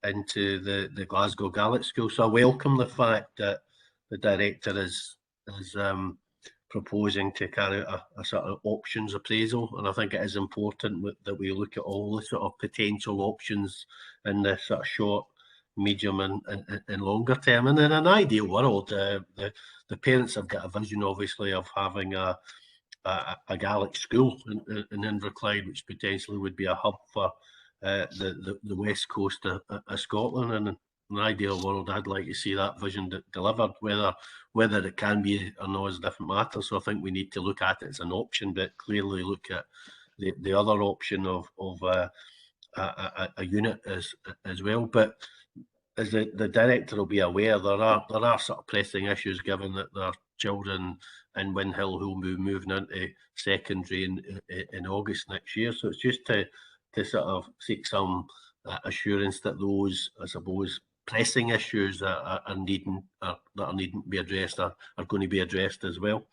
the Glasgow Gaelic School. So I welcome the fact that director is proposing to carry out a sort of options appraisal, and I think it is important that we look at all the sort of potential options in the sort of short, medium and longer term. And in an ideal world, the parents have got a vision, obviously, of having a Gaelic school in Inverclyde, which potentially would be a hub for the west coast of Scotland. And in an ideal world, I'd like to see that vision delivered. Whether it can be or not is a different matter. So I think we need to look at it as an option, but clearly look at the other option of a unit as well. But as the director will be aware, there are sort of pressing issues, given that there are children in Windhill who will be moving into secondary in August next year. So it's just to sort of seek some assurance that those, I suppose, pressing issues that are needing to be addressed are going to be addressed as well.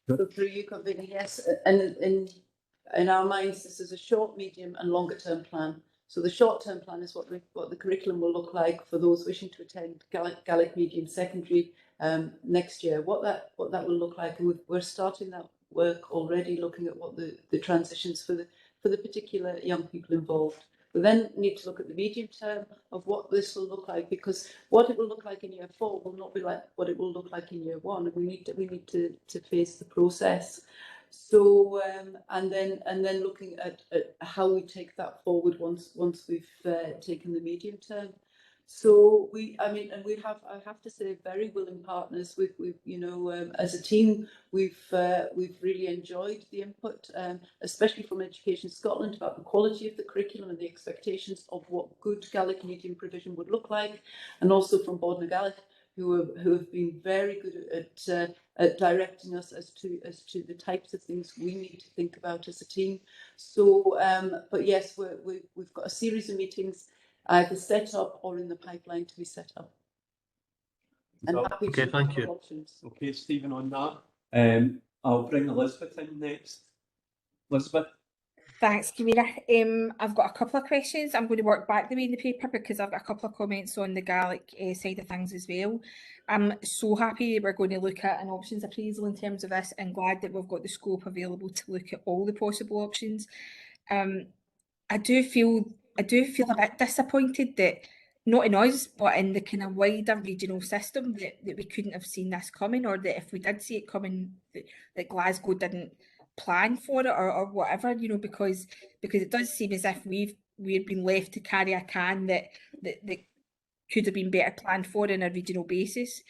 So through you, convener, yes, and in our minds, this is a short, medium, and longer term plan. So the short term plan is what the curriculum will look like for those wishing to attend Gaelic medium secondary next year. What that will look like, and we're starting that work already, looking at what the transitions for the particular young people involved. We then need to look at the medium term of what this will look like, because what it will look like in year 4 will not be like what it will look like in year 1, and we need to face the process. So and then looking at how we take that forward once we've taken the medium term. So I have to say, very willing partners. We've as a team, we've really enjoyed the input, especially from Education Scotland, about the quality of the curriculum and the expectations of what good Gaelic medium provision would look like, and also from Bord Gaelic, who have been very good at directing us as to the types of things we need to think about as a team. So, but yes, we've got a series of meetings either set up or in the pipeline to be set up. And happy to thank you. options. Okay, Stephen, on that. I'll bring Elizabeth in next. Elizabeth? Thanks, Convener. I've got a couple of questions. I'm going to work back the way in the paper because I've got a couple of comments on the Gaelic side of things as well. I'm so happy we're going to look at an options appraisal in terms of this, and glad that we've got the scope available to look at all the possible options. I do feel a bit disappointed that, not in us, but in the kind of wider regional system, that we couldn't have seen this coming, or that if we did see it coming, that Glasgow didn't plan for it or whatever, because it does seem as if we've been left to carry a can that could have been better planned for on a regional basis.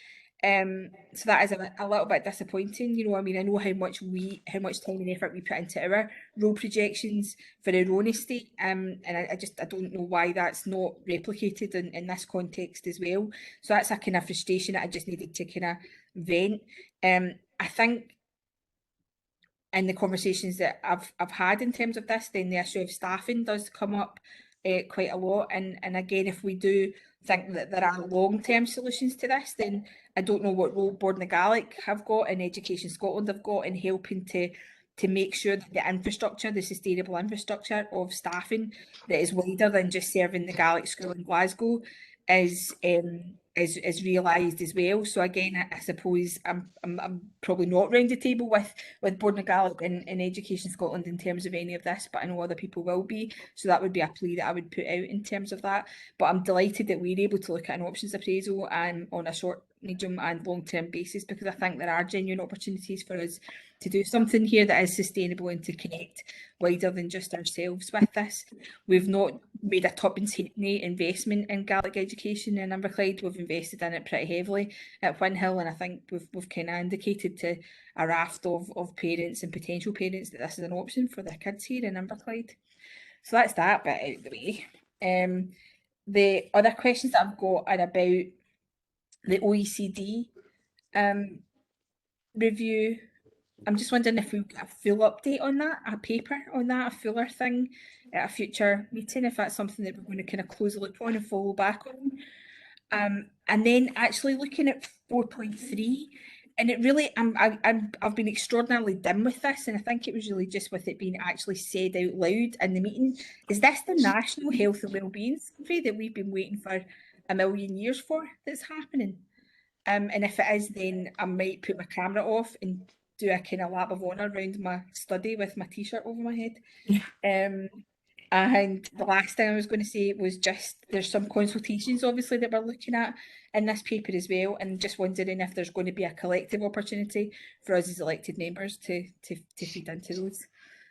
So that is a little bit disappointing. I know how much time and effort we put into our role projections for our own estate, and I don't know why that's not replicated in this context as well. So that's a kind of frustration that I just needed to kind of vent. I think in the conversations that I've had in terms of this, then the issue of staffing does come up quite a lot. And again, if we do think that there are long-term solutions to this, then I don't know what role Bord na Gaelic have got and Education Scotland have got in helping to make sure that the infrastructure, the sustainable infrastructure of staffing that is wider than just serving the Gaelic school in Glasgow is realised as well. So again, I suppose I'm probably not round the table with Bord na Gaelic and Education Scotland in terms of any of this, but I know other people will be. So that would be a plea that I would put out in terms of that. But I'm delighted that we're able to look at an options appraisal and on a short, medium and long-term basis, because I think there are genuine opportunities for us to do something here that is sustainable and to connect wider than just ourselves with this. We've not made a tuppence-halfpenny investment in Gaelic education in Inverclyde. We've invested in it pretty heavily at Windhill, and I think we've kind of indicated to a raft of parents and potential parents that this is an option for their kids here in Inverclyde. So that's that bit out of the way. The other questions that I've got are about the OECD review. I'm just wondering if we've got a full update on that, a paper on that, a fuller thing at a future meeting, if that's something that we're going to kind of close the loop on and follow back on. And then actually looking at 4.3, and it really, I've been extraordinarily dim with this, and I think it was really just with it being actually said out loud in the meeting. Is this the National Health and Wellbeing Survey that we've been waiting for a million years for that's happening? And if it is, then I might put my camera off and do a kind of lap of honour around my study with my t-shirt over my head. And the last thing I was going to say was just there's some consultations obviously that we're looking at in this paper as well, and just wondering if there's going to be a collective opportunity for us as elected members to feed into those.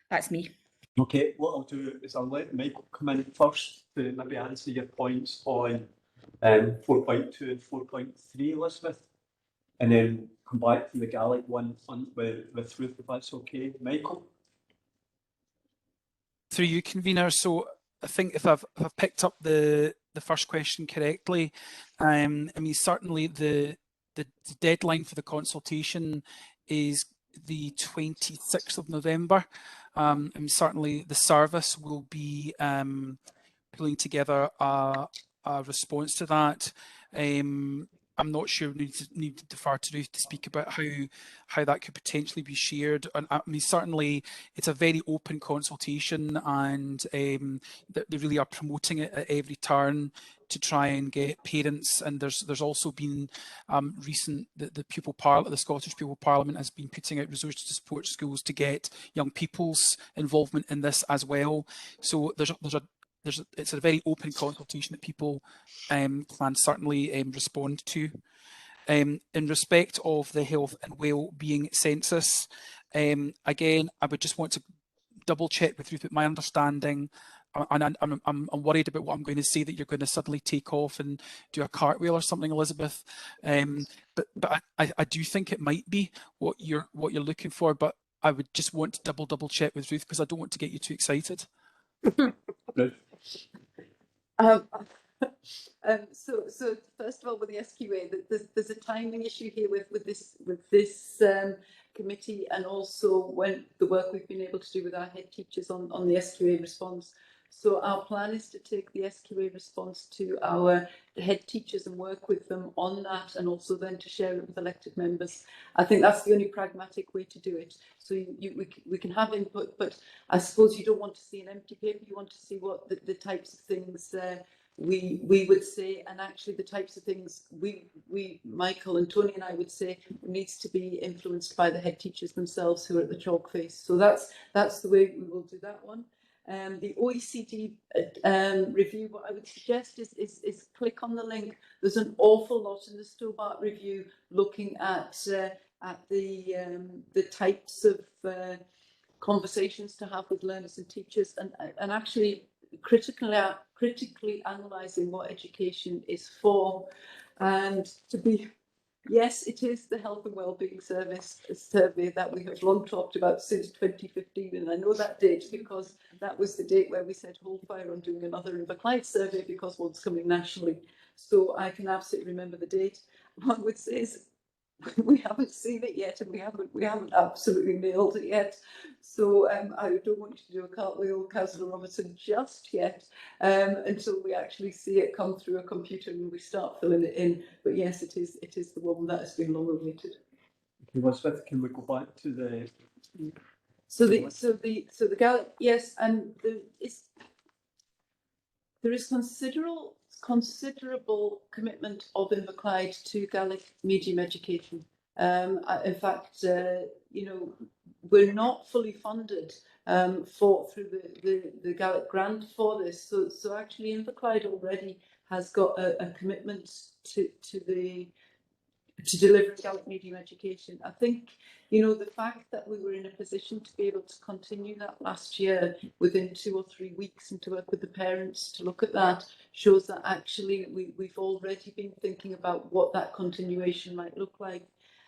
That's me. Okay, what I'll do is I'll let Michael come in first to maybe answer your points on 4.2 and 4.3, Elizabeth, and then come back to the Gaelic one with Ruth, if that's okay. Michael? Through you, convener. So I think if I've picked up the first question correctly, I mean, certainly the deadline for the consultation is the 26th of November. And certainly the service will be pulling together a response to that. I'm not sure we need to defer to Ruth to speak about how that could potentially be shared. And I mean, certainly it's a very open consultation, and they really are promoting it at every turn to try and get parents. And there's also been recent the Scottish Pupil Parliament has been putting out resources to support schools to get young people's involvement in this as well. So it's a very open consultation that people can certainly respond to. In respect of the health and well-being census, again, I would just want to double check with Ruth, but my understanding, and I'm worried about what I'm going to say, that you're going to suddenly take off and do a cartwheel or something, Elizabeth. But I do think it might be what you're looking for, but I would just want to double check with Ruth, because I don't want to get you too excited. So first of all, with the SQA, there's a timing issue here with this committee, and also when the work we've been able to do with our head teachers on the SQA response. So our plan is to take the SQA response to our head teachers and work with them on that, and also then to share it with elected members. I think that's the only pragmatic way to do it. So we can have input, but I suppose you don't want to see an empty paper. You want to see what the types of things we would say, and actually the types of things we Michael and Tony and I would say needs to be influenced by the head teachers themselves who are at the chalk face. So that's the way we will do that one. The OECD review, what I would suggest is click on the link. There's an awful lot in the Stobart review looking at the types of conversations to have with learners and teachers, and actually critically analysing what education is for. And to be, yes, it is the health and wellbeing service survey that we have long talked about since 2015, and I know that date because that was the date where we said hold fire on doing another Inverclyde survey because one's coming nationally. So I can absolutely remember the date. What I would say is we haven't seen it yet, and we haven't absolutely nailed it yet. So I don't want you to do a cartwheel, Councillor Robertson, just yet, until we actually see it come through a computer and we start filling it in. But yes, it is the one that has been long awaited. Okay, Elizabeth, can we go back to the? So the Gaelic, yes, and there is considerable commitment of Inverclyde to Gaelic medium education. In fact, you know, we're not fully funded through the Gaelic grant for this. So actually, Inverclyde already has got a commitment to deliver Gaelic medium education. I think, you know, the fact that we were in a position to be able to continue that last year within 2 or 3 weeks and to work with the parents to look at that shows that actually we've already been thinking about what that continuation might look like.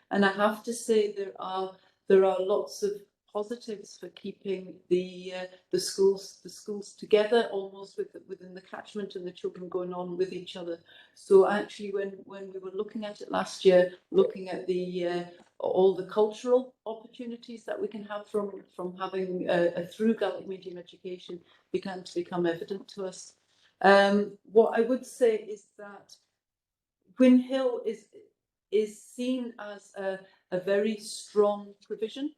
And I have to say there are lots of positives for keeping the schools together, almost within the catchment, and the children going on with each other. So actually, when we were looking at it last year, looking at the all the cultural opportunities that we can have from having a through Gaelic medium education began to become evident to us. What I would say is that Gwyn Hill is seen as a very strong provision.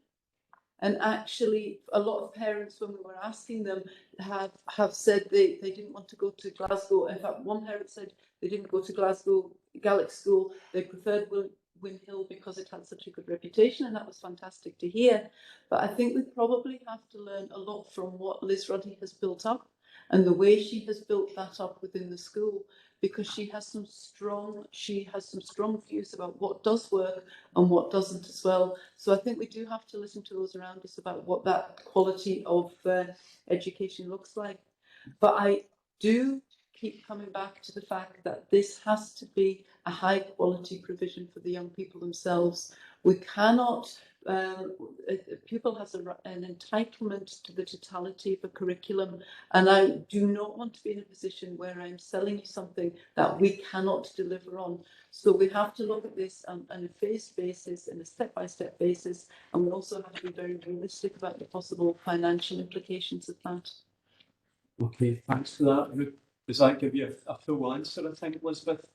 And actually, a lot of parents, when we were asking them, have said they didn't want to go to Glasgow. In fact, one parent said they didn't go to Glasgow Gaelic school. They preferred Windhill because it had such a good reputation, and that was fantastic to hear. But I think we probably have to learn a lot from what Liz Ruddy has built up and the way she has built that up within the school, because she has some strong views about what does work and what doesn't as well. So I think we do have to listen to those around us about what that quality of education looks like. But I do keep coming back to the fact that this has to be a high quality provision for the young people themselves. We cannot, a pupil has an entitlement to the totality of a curriculum, and I do not want to be in a position where I'm selling you something that we cannot deliver on. So we have to look at this on a phased basis, and a step-by-step basis, and we also have to be very realistic about the possible financial implications of that. Okay, thanks for that, Ruth. Does that give you a full answer, I think, Elizabeth?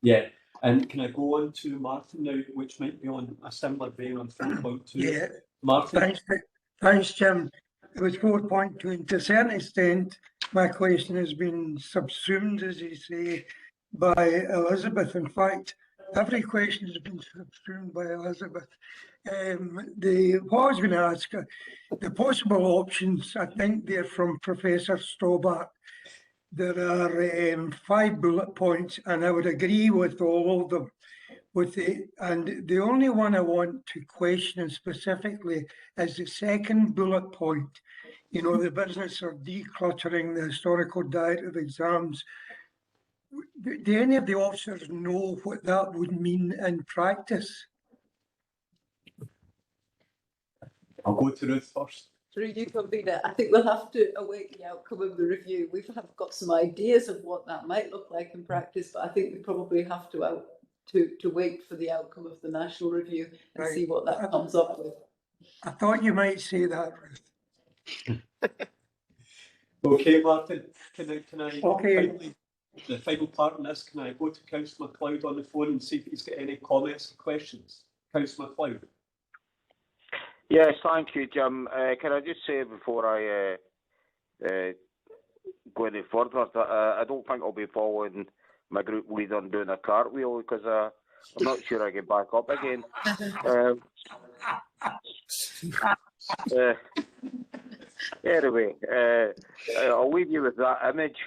Yeah. And can I go on to Martin now, which might be on a similar vein on 4.2? Yeah. Martin? Thanks, Jim. It was 4.2, and to a certain extent, my question has been subsumed, as you say, by Elizabeth. In fact, every question has been subsumed by Elizabeth. What I was going to ask, the possible options, I think they're from Professor Staubach. There are 5 bullet points, and I would agree with all of them. And the only one I want to question specifically is the second bullet point. You know, the business of decluttering the historical diet of exams. Do any of the officers know what that would mean in practice? I'll go to Ruth first. Through you, Convener, I think we'll have to await the outcome of the review. We've got some ideas of what that might look like in practice, but I think we probably have to wait for the outcome of the national review and see what that comes up with. I thought you might say that, Ruth. Okay, Martin, can I Okay. The final part in this, can I go to Councillor MacLeod on the phone and see if he's got any comments or questions? Councillor MacLeod. Yes, thank you, Jim. Can I just say before I go any further that I don't think I'll be following my group leader and doing a cartwheel, because I'm not sure I get back up again. Anyway, I'll leave you with that image.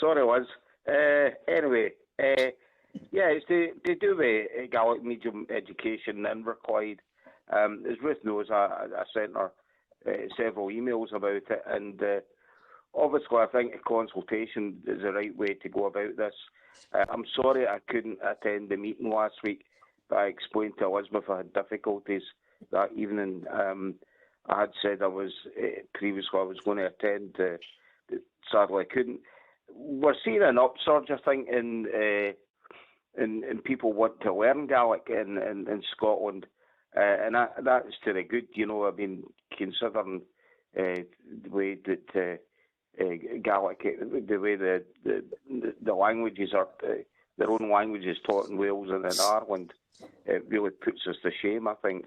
Sorry, Liz. Anyway, yeah, it's to do with Gaelic medium education in Inverclyde. As Ruth knows, I sent her several emails about it, and obviously I think a consultation is the right way to go about this. I'm sorry I couldn't attend the meeting last week, but I explained to Elizabeth I had difficulties that evening. I had said I was previously I was going to attend, sadly I couldn't. We're seeing an upsurge, I think, in people want to learn Gaelic in Scotland, and that's to the good. You know, I mean, considering the way that Gaelic, the way the languages are, their own languages taught in Wales and in Ireland, it really puts us to shame, I think.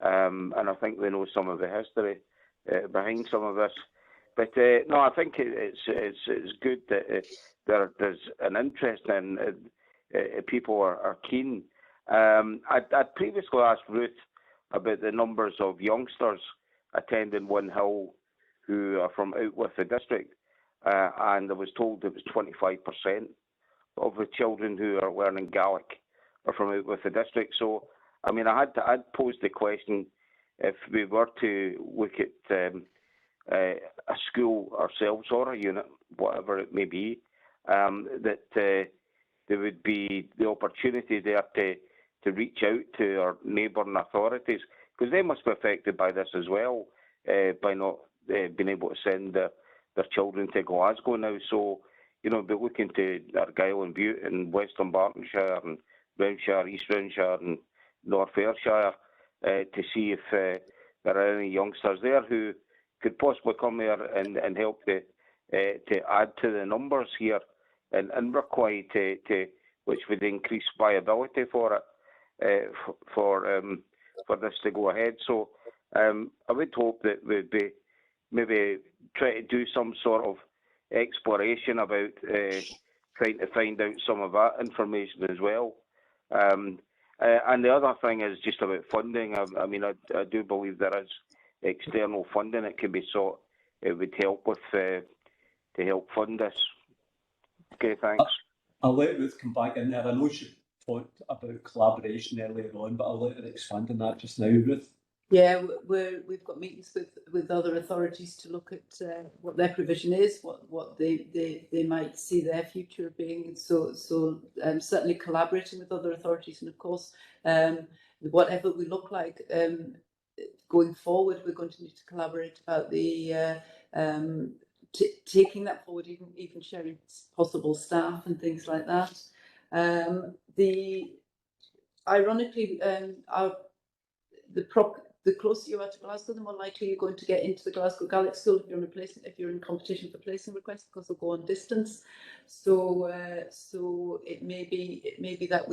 And I think we know some of the history behind some of this. But no, I think it's good that there's an interest in people are keen. I'd previously asked Ruth about the numbers of youngsters attending Windhill who are from out with the district, and I was told it was 25% of the children who are learning Gaelic are from out with the district. So, I mean, I'd posed the question, if we were to look at a school ourselves or a unit, whatever it may be, that there would be the opportunity there to reach out to our neighbouring authorities, because they must be affected by this as well, by not being able to send their children to Glasgow now. So, you know, be looking to Argyll and Bute and Western Bartonshire and Roundshire, East Roundshire and North Ayrshire to see if there are any youngsters there who could possibly come there and help to add to the numbers here in Inverclyde to which would increase viability for it, for this to go ahead. So I would hope that we'd be maybe try to do some sort of exploration about trying to find out some of that information as well. And the other thing is just about funding. I mean, I do believe there is external funding that can be sought. It would help with to help fund this. Okay, thanks. I'll let Ruth come back in there. I know she talked about collaboration earlier on, but I'll let her expand on that just now, Ruth. Yeah, we've got meetings with other authorities to look at what their provision is, what they might see their future being. So certainly collaborating with other authorities, and of course, whatever we look like going forward, we're going to need to collaborate about the taking that forward, even sharing possible staff and things like that. Ironically, the closer you are to Glasgow, the more likely you're going to get into the Glasgow Gaelic School if you're in competition for placing requests, because they'll go on distance. So it may be that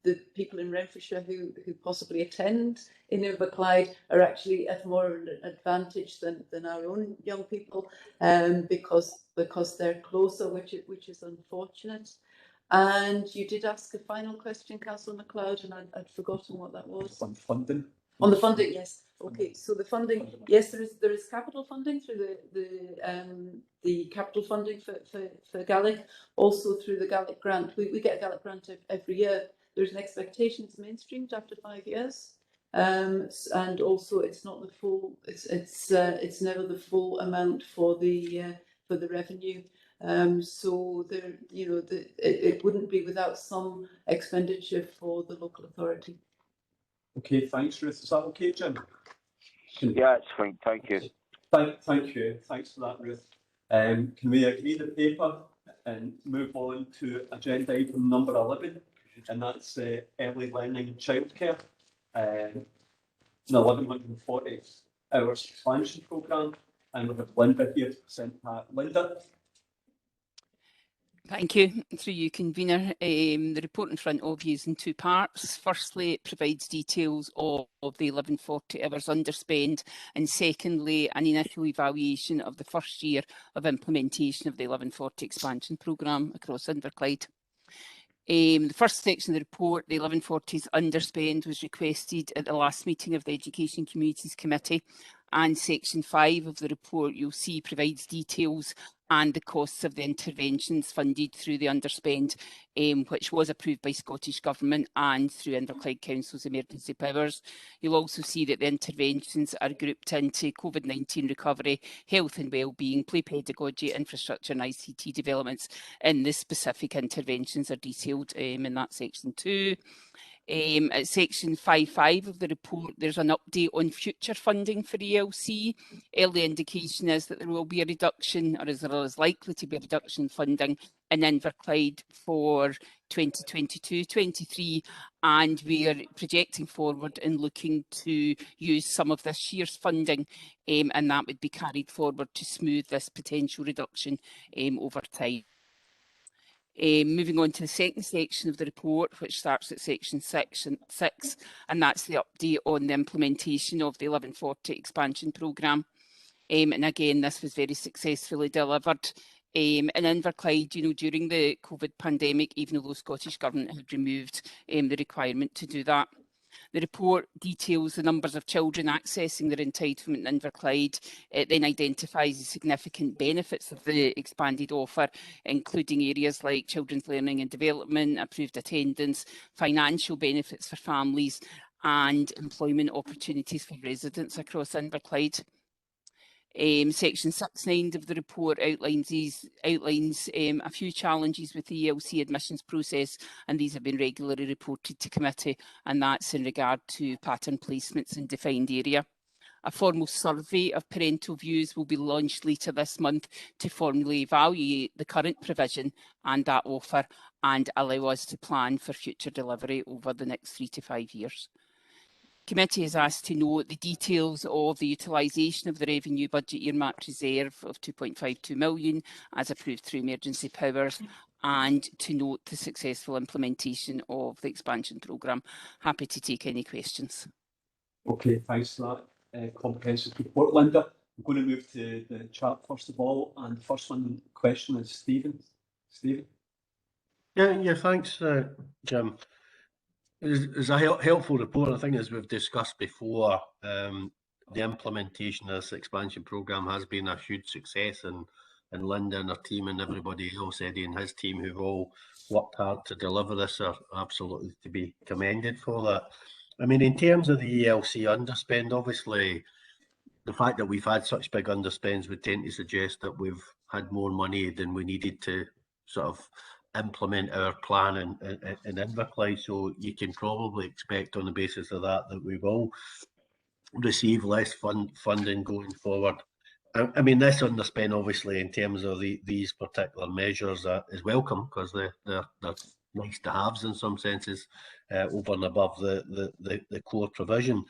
the people in Renfrewshire who possibly attend in Inverclyde are actually at more of an advantage than our own young people, because they're closer, which is unfortunate. And you did ask a final question, Councillor MacLeod, and I'd forgotten what that was. On funding. On the funding, yes. Okay, so the funding, yes, there is capital funding through the capital funding for Gaelic, also through the Gaelic grant. We get a Gaelic grant every year. There's an expectation it's mainstreamed after 5 years, and also it's not the full. It's never the full amount for the revenue. So there, it wouldn't be without some expenditure for the local authority. Okay, thanks, Ruth. Is that okay, Jim? Yeah, it's fine. Thank you. Thank you. Thanks for that, Ruth. Can we agree the paper and move on to agenda item number 11, and that's early learning and childcare, an 1140 hours expansion programme, and we have Linda here to present that. Linda. Thank you. Through you, convener. The report in front of you is in two parts. Firstly, it provides details of the 1140 hours underspend, and secondly, an initial evaluation of the first year of implementation of the 1140 expansion programme across Inverclyde. The first section of the report, the 1140s underspend, was requested at the last meeting of the Education Communities Committee, and section 5 of the report you'll see provides details and the costs of the interventions funded through the underspend, which was approved by Scottish Government and through Inverclyde Council's emergency powers. You'll also see that the interventions are grouped into COVID-19 recovery, health and wellbeing, play pedagogy, infrastructure and ICT developments, and the specific interventions are detailed in that section 2. At section 5.5 of the report, there's an update on future funding for ELC. Early indication is that there will be a reduction, or there is likely to be a reduction in funding in Inverclyde for 2022-23, and we are projecting forward and looking to use some of this year's funding, and that would be carried forward to smooth this potential reduction over time. Moving on to the second section of the report, which starts at section 6, and that's the update on the implementation of the 1140 expansion programme. And again, this was very successfully delivered in Inverclyde, during the COVID pandemic, even though the Scottish Government had removed the requirement to do that. The report details the numbers of children accessing their entitlement in Inverclyde. It then identifies the significant benefits of the expanded offer, including areas like children's learning and development, improved attendance, financial benefits for families, and employment opportunities for residents across Inverclyde. Section 6.9 of the report outlines a few challenges with the ELC admissions process, and these have been regularly reported to committee, and that's in regard to pattern placements in defined area. A formal survey of parental views will be launched later this month to formally evaluate the current provision and that offer, and allow us to plan for future delivery over the next 3 to 5 years. Committee is asked to note the details of the utilisation of the revenue budget earmarked reserve of 2.52 million as approved through emergency powers, and to note the successful implementation of the expansion programme. Happy to take any questions. Okay, thanks for that comprehensive report, Linda. I'm going to move to the chat first of all, and the first question is Stephen. Stephen? Yeah, thanks, Jim. It's a helpful report. I think, as we've discussed before, the implementation of this expansion programme has been a huge success, and Linda and her team and everybody else, Eddie and his team, who've all worked hard to deliver this, are absolutely to be commended for that. I mean, in terms of the ELC underspend, obviously, the fact that we've had such big underspends would tend to suggest that we've had more money than we needed to sort of implement our plan in Inverclyde. So you can probably expect on the basis of that we will receive less funding going forward. I mean, this underspend, obviously, in terms of these particular measures is welcome, because they're nice to haves in some senses, over and above the core provision.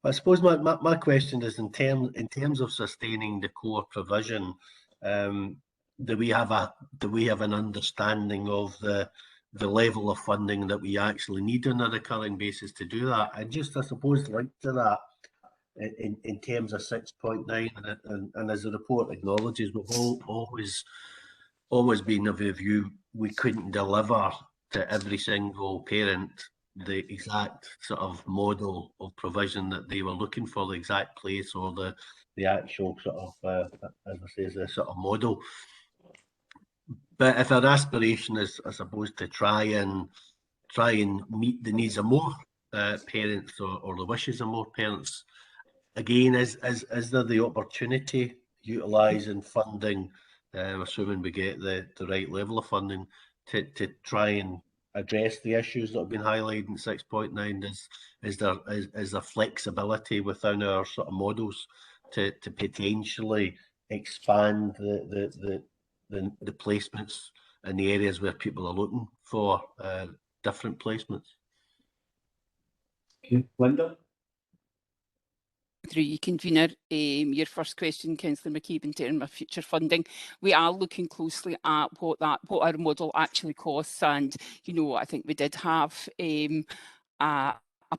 But I suppose my question is, in terms of sustaining the core provision, do we have an understanding of the level of funding that we actually need on a recurring basis to do that? And just, I suppose, linked to that, in terms of 6.9, and as the report acknowledges, we've always been of the view we couldn't deliver to every single parent the exact sort of model of provision that they were looking for, the exact place or the actual sort of, as I say, the sort of model. But if our aspiration is, I suppose, to try and meet the needs of more parents, or the wishes of more parents, again, is there the opportunity utilising funding, assuming we get the right level of funding, to try and address the issues that have been highlighted in 6.9? Is there flexibility within our sort of models to potentially expand the placements in the areas where people are looking for different placements? Okay, Linda? Through you, convener, your first question, Councillor McCabe, in terms of future funding, we are looking closely at what our model actually costs, and I think we did have a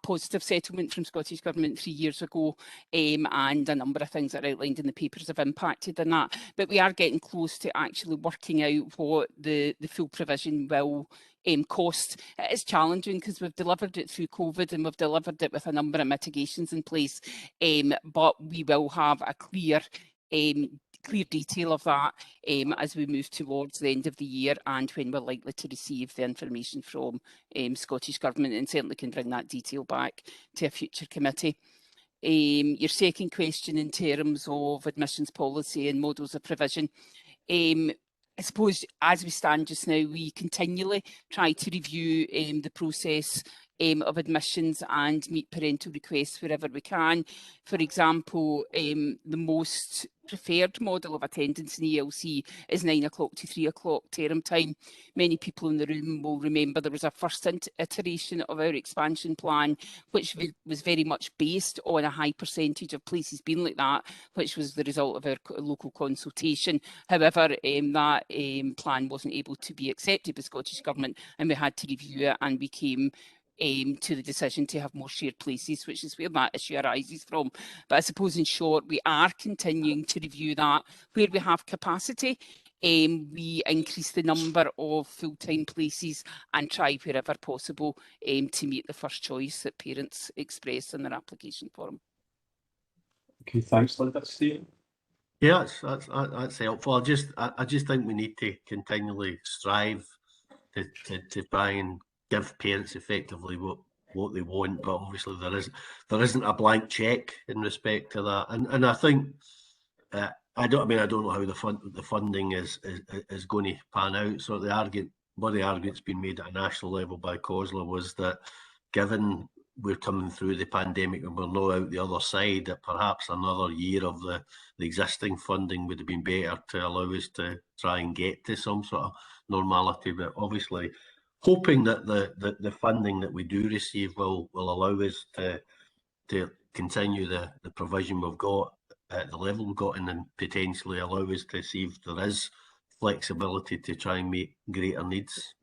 positive settlement from Scottish Government 3 years ago, and a number of things that are outlined in the papers have impacted on that. But we are getting close to actually working out what the full provision will cost. It is challenging because we've delivered it through COVID and we've delivered it with a number of mitigations in place, but we will have a clear detail of that as we move towards the end of the year, and when we're likely to receive the information from Scottish Government, and certainly can bring that detail back to a future committee. Your second question in terms of admissions policy and models of provision, I suppose as we stand just now, we continually try to review the process of admissions and meet parental requests wherever we can. For example, the most preferred model of attendance in ELC is 9 o'clock to 3 o'clock term time. Many people in the room will remember there was a first iteration of our expansion plan, which was very much based on a high percentage of places being like that, which was the result of our local consultation. However, that plan wasn't able to be accepted by Scottish Government, and we had to review it, and we came to the decision to have more shared places, which is where that issue arises from. But I suppose, in short, we are continuing to review that. Where we have capacity, we increase the number of full-time places and try wherever possible to meet the first choice that parents express in their application form. Okay, thanks, Linda. Stephen? Yeah, that's helpful. I just think we need to continually strive to try and give parents effectively what they want, but obviously there isn't a blank check in respect to that, and I think I don't know how the funding is going to pan out. So one of the arguments being made at a national level by COSLA was that, given we're coming through the pandemic and we're now out the other side, that perhaps another year of the existing funding would have been better to allow us to try and get to some sort of normality. But obviously, hoping that the funding that we do receive will allow us to continue the provision we've got at the level we've got, and then potentially allow us to see if there is flexibility to try and meet greater needs.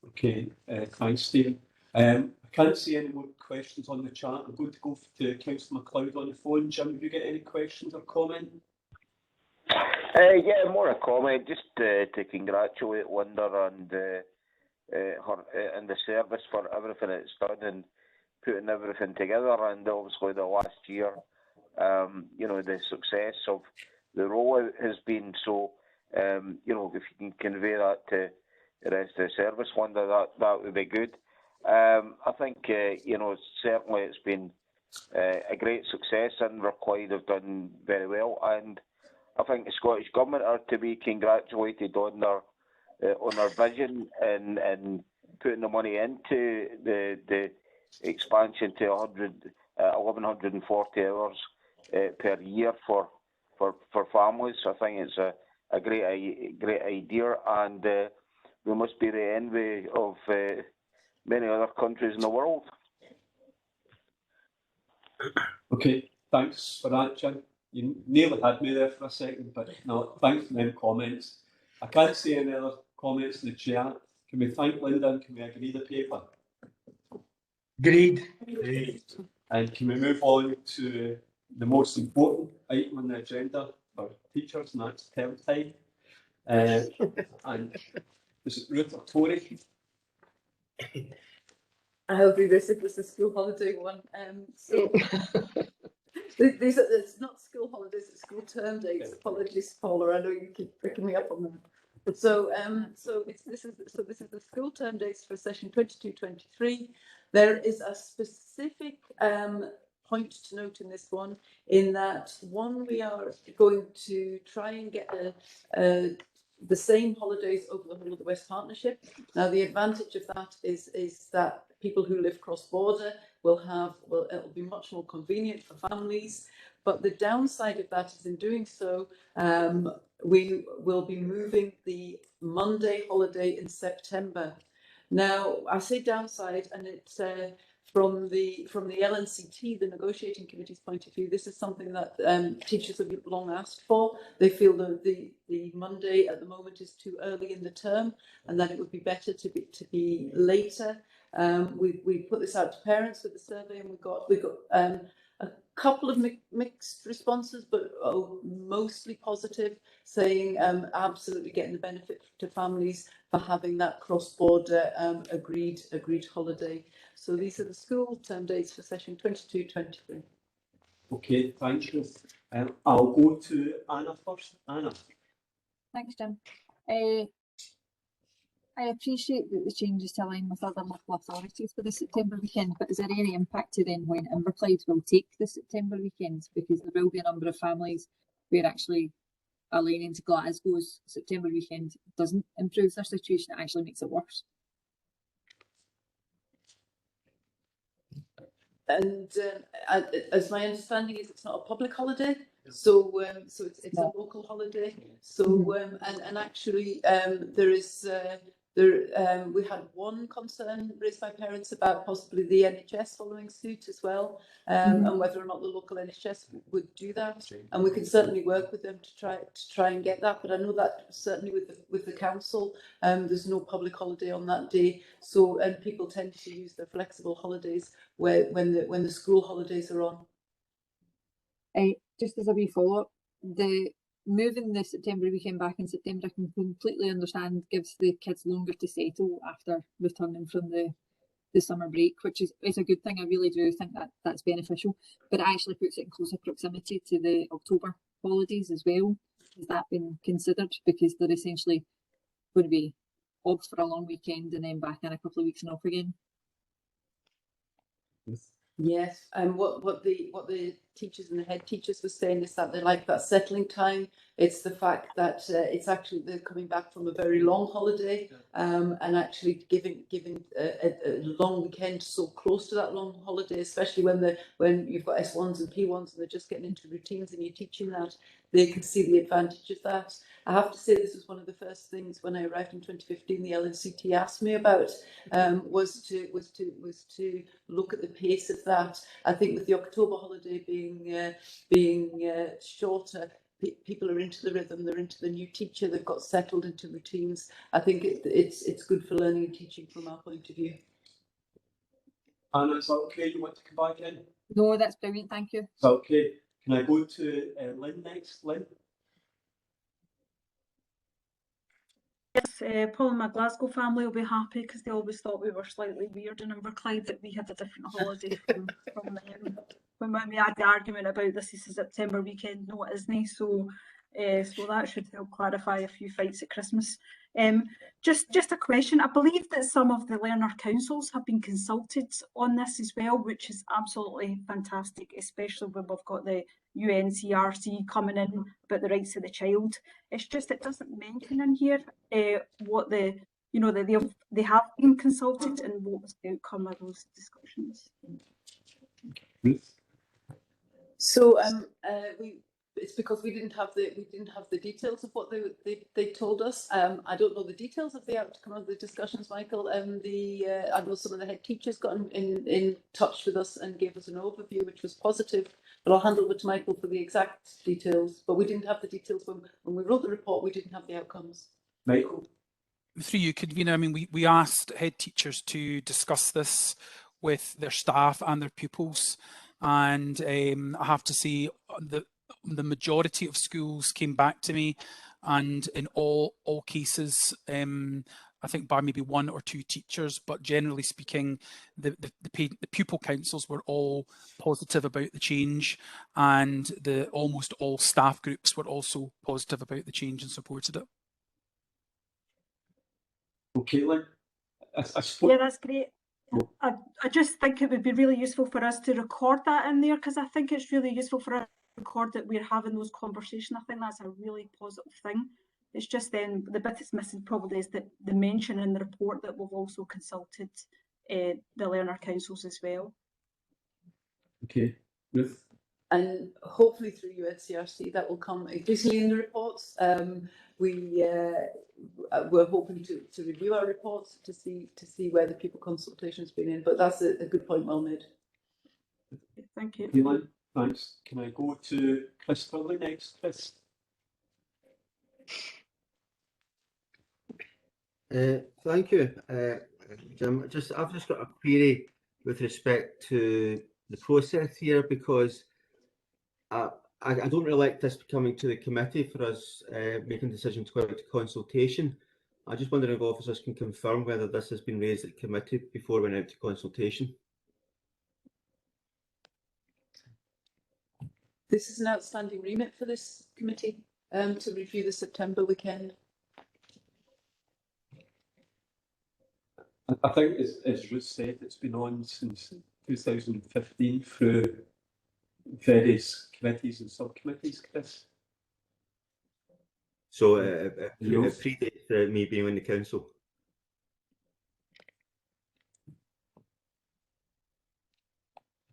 Okay, thanks, Stephen. I can't see any more questions on the chat. I'm going to go to Councillor MacLeod on the phone. Jim, have you got any questions or comment? Yeah, more a comment, just to congratulate Linda and her and the service for everything it's done and putting everything together, and obviously the last year, you know, the success of the rollout has been so. You know, if you can convey that to the rest of the service, Linda, that would be good. I think you know, certainly it's been a great success, and Clyde have done very well, and I think the Scottish Government are to be congratulated on their vision and putting the money into the expansion to 1,140 hours per year for families. I think it's a great idea, and we must be the envy of many other countries in the world. Okay, thanks for that, Jim. You nearly had me there for a second, but no, thanks for them comments. I can't see any other comments in the chat. Can we thank Linda and can we agree the paper? Agreed. And can we move on to the most important item on the agenda for teachers, and that's term time. And is it Ruth or Tory? I'll do this if it's a school holiday one. So these are, it's not school holidays, it's school term dates. Apologies, Paula, I know you keep picking me up on them. So this is the school term dates for session 22-23. There is a specific point to note in this one, in that we are going to try and get the same holidays over the whole of the West Partnership. Now, the advantage of that is that people who live cross-border it'll be much more convenient for families. But the downside of that is, in doing so, we will be moving the Monday holiday in September. Now, I say downside, and it's from the LNCT, the negotiating committee's point of view, this is something that teachers have long asked for. They feel that the Monday at the moment is too early in the term, and that it would be better to be later. We put this out to parents with the survey, and we got a couple of mixed responses, but mostly positive, saying absolutely getting the benefit to families for having that cross-border agreed holiday. So these are the school term dates for session 22-23. Okay, thank you. I'll go to Anna first. Anna. Thanks, Jim. I appreciate that the changes to align with other local authorities for the September weekend, but is there any impact to then when Inverclyde will take the September weekend? Because there will be a number of families where actually aligning to Glasgow's September weekend doesn't improve their situation, it actually makes it worse. And as my understanding is, it's not a public holiday, so it's a local holiday. So and actually we had one concern raised by parents about possibly the NHS following suit as well, and whether or not the local NHS would do that. And we can certainly work with them to try and get that. But I know that certainly with the council, there's no public holiday on that day. So and people tend to use their flexible holidays when the school holidays are on. Just as a wee follow-up, the moving the September weekend back in September, I can completely understand, gives the kids longer to settle after returning from the summer break, which is a good thing. I really do think that's beneficial, but it actually puts it in closer proximity to the October holidays as well. Has that been considered? Because they're essentially going to be off for a long weekend and then back in a couple of weeks and off again. Yes, and what the teachers and the head teachers were saying is that they like that settling time. It's the fact that it's actually they're coming back from a very long holiday, and actually giving a long weekend so close to that long holiday, especially when you've got S1s and P1s and they're just getting into routines and you're teaching that, they can see the advantage of that. I have to say this was one of the first things when I arrived in 2015. The LNCT asked me about was to look at the pace of that. I think with the October holiday being shorter, people are into the rhythm, they're into the new teacher, they've got settled into routines. I think it's good for learning and teaching from our point of view. Anna, is that okay? You want to come back in? No, that's brilliant, thank you. Is that okay? Can I go to Lynn next? Lynn? Yes, Paul and my Glasgow family will be happy because they always thought we were slightly weird in Inverclyde, that we had a different holiday from them. When we had the argument about this is a September weekend, no it isn't, so that should help clarify a few fights at Christmas. Just a question, I believe that some of the learner councils have been consulted on this as well, which is absolutely fantastic, especially when we've got the UNCRC coming in about the rights of the child. It's just it doesn't mention in here what they have been consulted and what was the outcome of those discussions. So it's because we didn't have the details of what they told us. I don't know the details of the outcome of the discussions, Michael. I know some of the head teachers got in touch with us and gave us an overview, which was positive. But I'll hand over to Michael for the exact details. But we didn't have the details when we wrote the report. We didn't have the outcomes. Michael? Through you, convener, I mean, we asked head teachers to discuss this with their staff and their pupils. And I have to say the majority of schools came back to me, and in all cases, I think by maybe one or two teachers, but generally speaking, the pupil councils were all positive about the change, and almost all staff groups were also positive about the change and supported it. Okay, Lynn. Yeah, that's great. I just think it would be really useful for us to record that in there, because I think it's really useful for us to record that we're having those conversations. I think that's a really positive thing. It's just then the bit that's missing probably is the mention in the report that we've also consulted the learner councils as well. Okay, Ruth? And hopefully through UNCRC that will come increasingly in the reports. We're hoping to review our reports to see where the pupil consultation has been in. But that's a good point, well made. Thank you. Lynn, thanks. Can I go to Chris Furley next, Chris? Thank you, Jim. I've just got a query with respect to the process here, because I don't really like this coming to the committee for us making decisions to go out to consultation. I just wonder if officers can confirm whether this has been raised at committee before we went out to consultation. This is an outstanding remit for this committee to review the September weekend. I think, as Ruth said, it's been on since 2015 through various committees and subcommittees, Chris. So it predates me being in the council.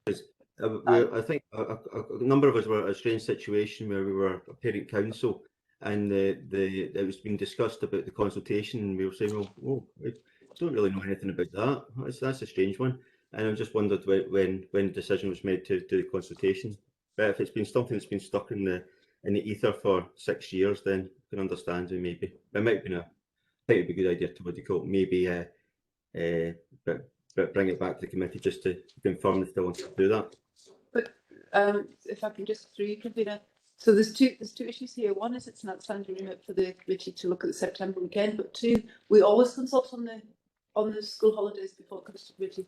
I think a number of us were in a strange situation where we were a parent council, and it was being discussed about the consultation, and we were saying, well, I don't really know anything about that. That's a strange one. And I just wondered when the decision was made to do the consultation. But if it's been something that's been stuck in the ether for 6 years, then I can understand it maybe. It might be I think it'd be a good idea to maybe but bring it back to the committee just to confirm if they want to do that. But if I can just through you, convener. So there's two issues here. One is it's an outstanding remit for the committee to look at the September weekend, but two, we always consult on the school holidays before it comes to committee.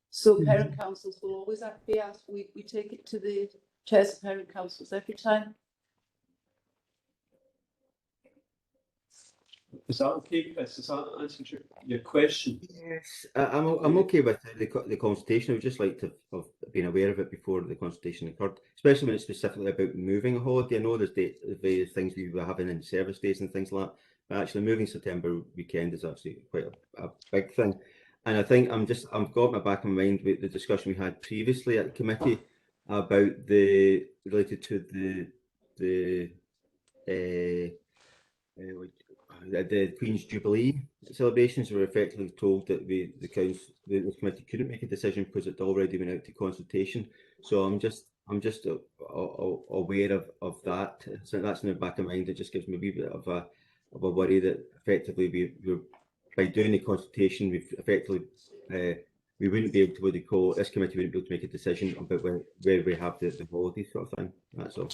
So parent councils will always be asked. We take it to the chairs of parent councils every time. Is that okay, Chris? Does that answer your question? Yes, I'm okay with the consultation. I would just like to have been aware of it before the consultation occurred, especially when it's specifically about moving a holiday. I know there's various things we were having in service days and things like that, but actually moving September weekend is actually quite a big thing. And I think I've got my back in mind with the discussion we had previously at the committee about related to the Queen's Jubilee celebrations. Were effectively told that the committee couldn't make a decision because it already went out to consultation. So I'm just I'm just aware of that. So that's in the back of mind. It just gives me a wee bit of a worry that effectively we're by doing the consultation, we've effectively we wouldn't be able to, what they call, this committee wouldn't be able to make a decision about where we have the holidays sort of thing. That's all.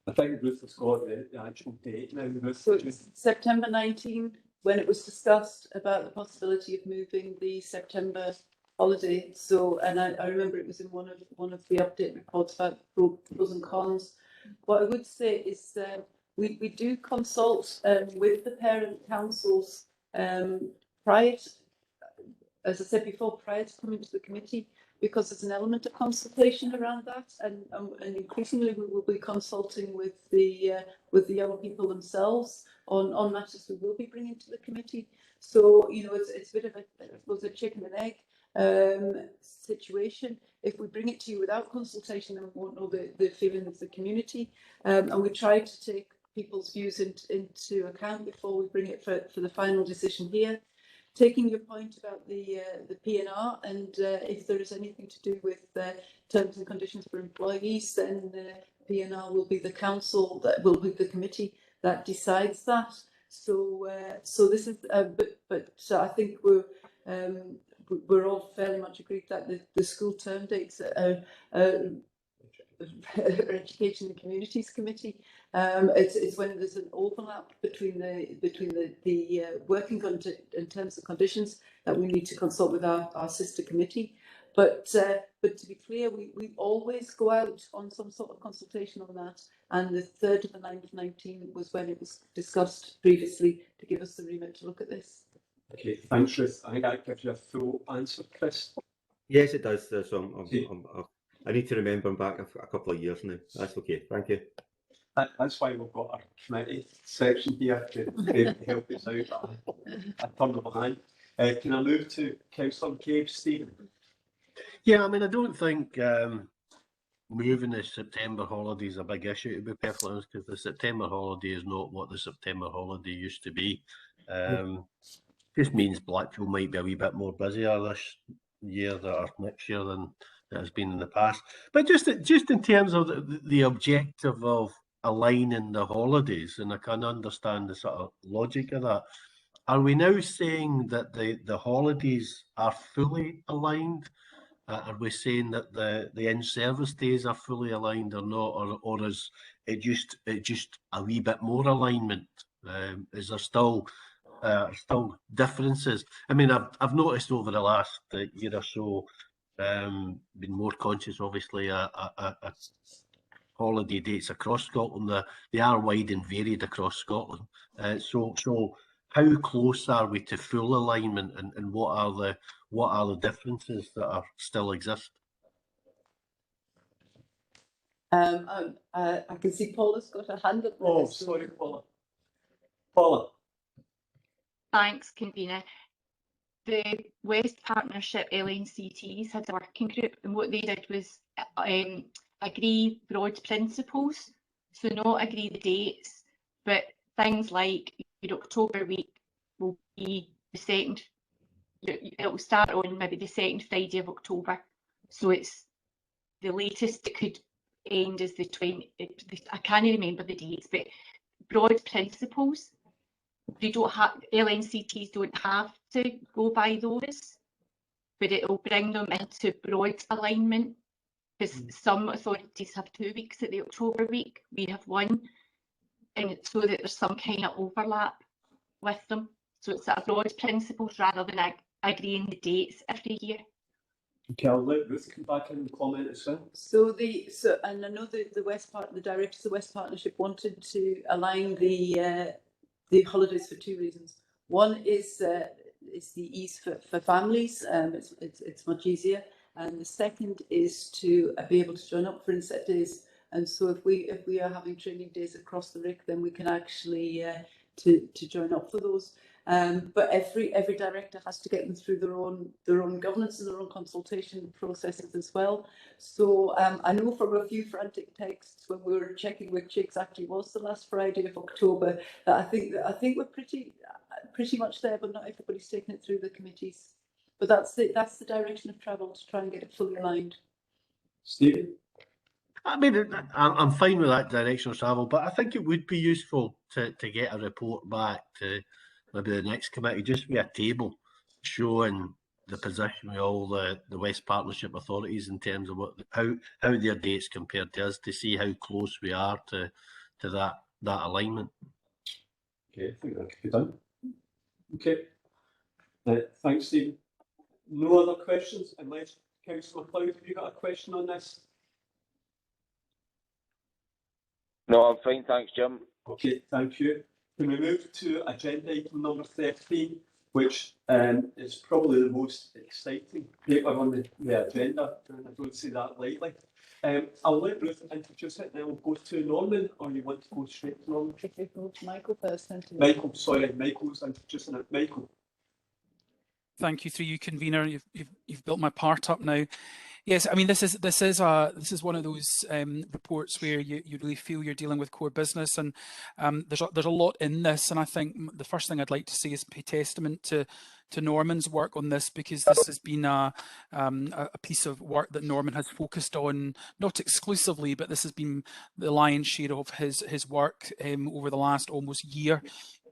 I think Ruth has got the actual date now. Ruth. So it's September 19, when it was discussed about the possibility of moving the September holiday. So, and I remember it was in one of the update reports about pros and cons. What I would say is we do consult with the parent councils prior to, as I said before, prior to coming to the committee, because there's an element of consultation around that, and increasingly we will be consulting with the young people themselves on matters we will be bringing to the committee. So you know, it's a bit of a, I suppose, a chicken and egg situation. If we bring it to you without consultation, then we won't know the feeling of the community, and we try to take people's views into account before we bring it for the final decision here. Taking your point about the P&R, and if there is anything to do with terms and conditions for employees, then P&R will be the council, that will be the committee that decides that. So so this is, but I think we're all fairly much agreed that the school term dates are Education and Communities Committee. It's when there's an overlap between the working in terms of conditions that we need to consult with our sister committee. But to be clear, we always go out on some sort of consultation on that. And the 3rd of the 9th of 19 was when it was discussed previously to give us the remit to look at this. Okay, thanks, Ruth. I think that gives you a full answer, Chris. Yes, it does. So I need to remember I'm back a couple of years now. That's okay. Thank you. That's why we've got our committee section here to help us out. I turn of a hand. Can I move to Councillor Cave, Stephen? Yeah, I mean, I don't think moving the September holiday is a big issue, to be perfectly honest, because the September holiday is not what the September holiday used to be. Just means Blackpool might be a wee bit more busier this year or next year than it has been in the past. But just in terms of the objective of aligning the holidays, and I can understand the sort of logic of that, are we now saying that the holidays are fully aligned? Are we saying that the in-service days are fully aligned or not, or is it just a wee bit more alignment? Is there still differences? I mean, I've noticed over the last year or so, been more conscious, obviously, holiday dates across Scotland. They are wide and varied across Scotland. So how close are we to full alignment, and what are the differences that are still exist? I can see Paula's got a hand up. Oh, sorry, Paula. Paula. Thanks, convener. The West Partnership LNCTs had a working group, and what they did was agree broad principles, so not agree the dates, but things like your October week will be the second, it will start on maybe the second Friday of October, so it's the latest it could end is the 20th, I can't remember the dates, but broad principles. They don't have, LNCTs don't have to go by those, but it will bring them into broad alignment, because some authorities have 2 weeks at the October week, we have 1, and so that there's some kind of overlap with them. So it's a broad principles rather than agreeing the dates every year. Okay, I'll let Ruth come back in and comment as well. So and I know the directors of the West Partnership wanted to align the holidays for 2 reasons. One is the ease for families. It's much easier, and the second is to be able to join up for inset days. And so if we are having training days across the RIC, then we can actually to join up for those. But every director has to get them through their own governance and their own consultation processes as well. So I know from a few frantic texts when we were checking which exactly was the last Friday of October that I think we're pretty much there, but not everybody's taken it through the committees. But that's the direction of travel, to try and get it fully aligned. Stephen? I mean, I'm fine with that direction of travel, but I think it would be useful to get a report back to maybe the next committee, just with a table showing the position with all the West Partnership authorities in terms of how their dates compare to us, to see how close we are to that alignment. Okay, I think that could be done. Okay. Thanks, Stephen. No other questions? Unless Councillor MacLeod, have you got a question on this? No, I'm fine, thanks, Jim. Okay, thank you. Can we move to agenda item number 13, which is probably the most exciting paper on the agenda, and I don't say that lightly. I'll let Ruth introduce it, and then we'll go to Norman, or you want to go straight to Norman? Michael first. Michael, sorry, Michael's introducing it. Michael. Thank you, through you, convener. You've built my part up now. Yes, I mean this is one of those reports where you really feel you're dealing with core business, and there's a lot in this, and I think the first thing I'd like to say is pay testament to Norman's work on this, because this has been a piece of work that Norman has focused on, not exclusively, but this has been the lion's share of his work over the last almost year,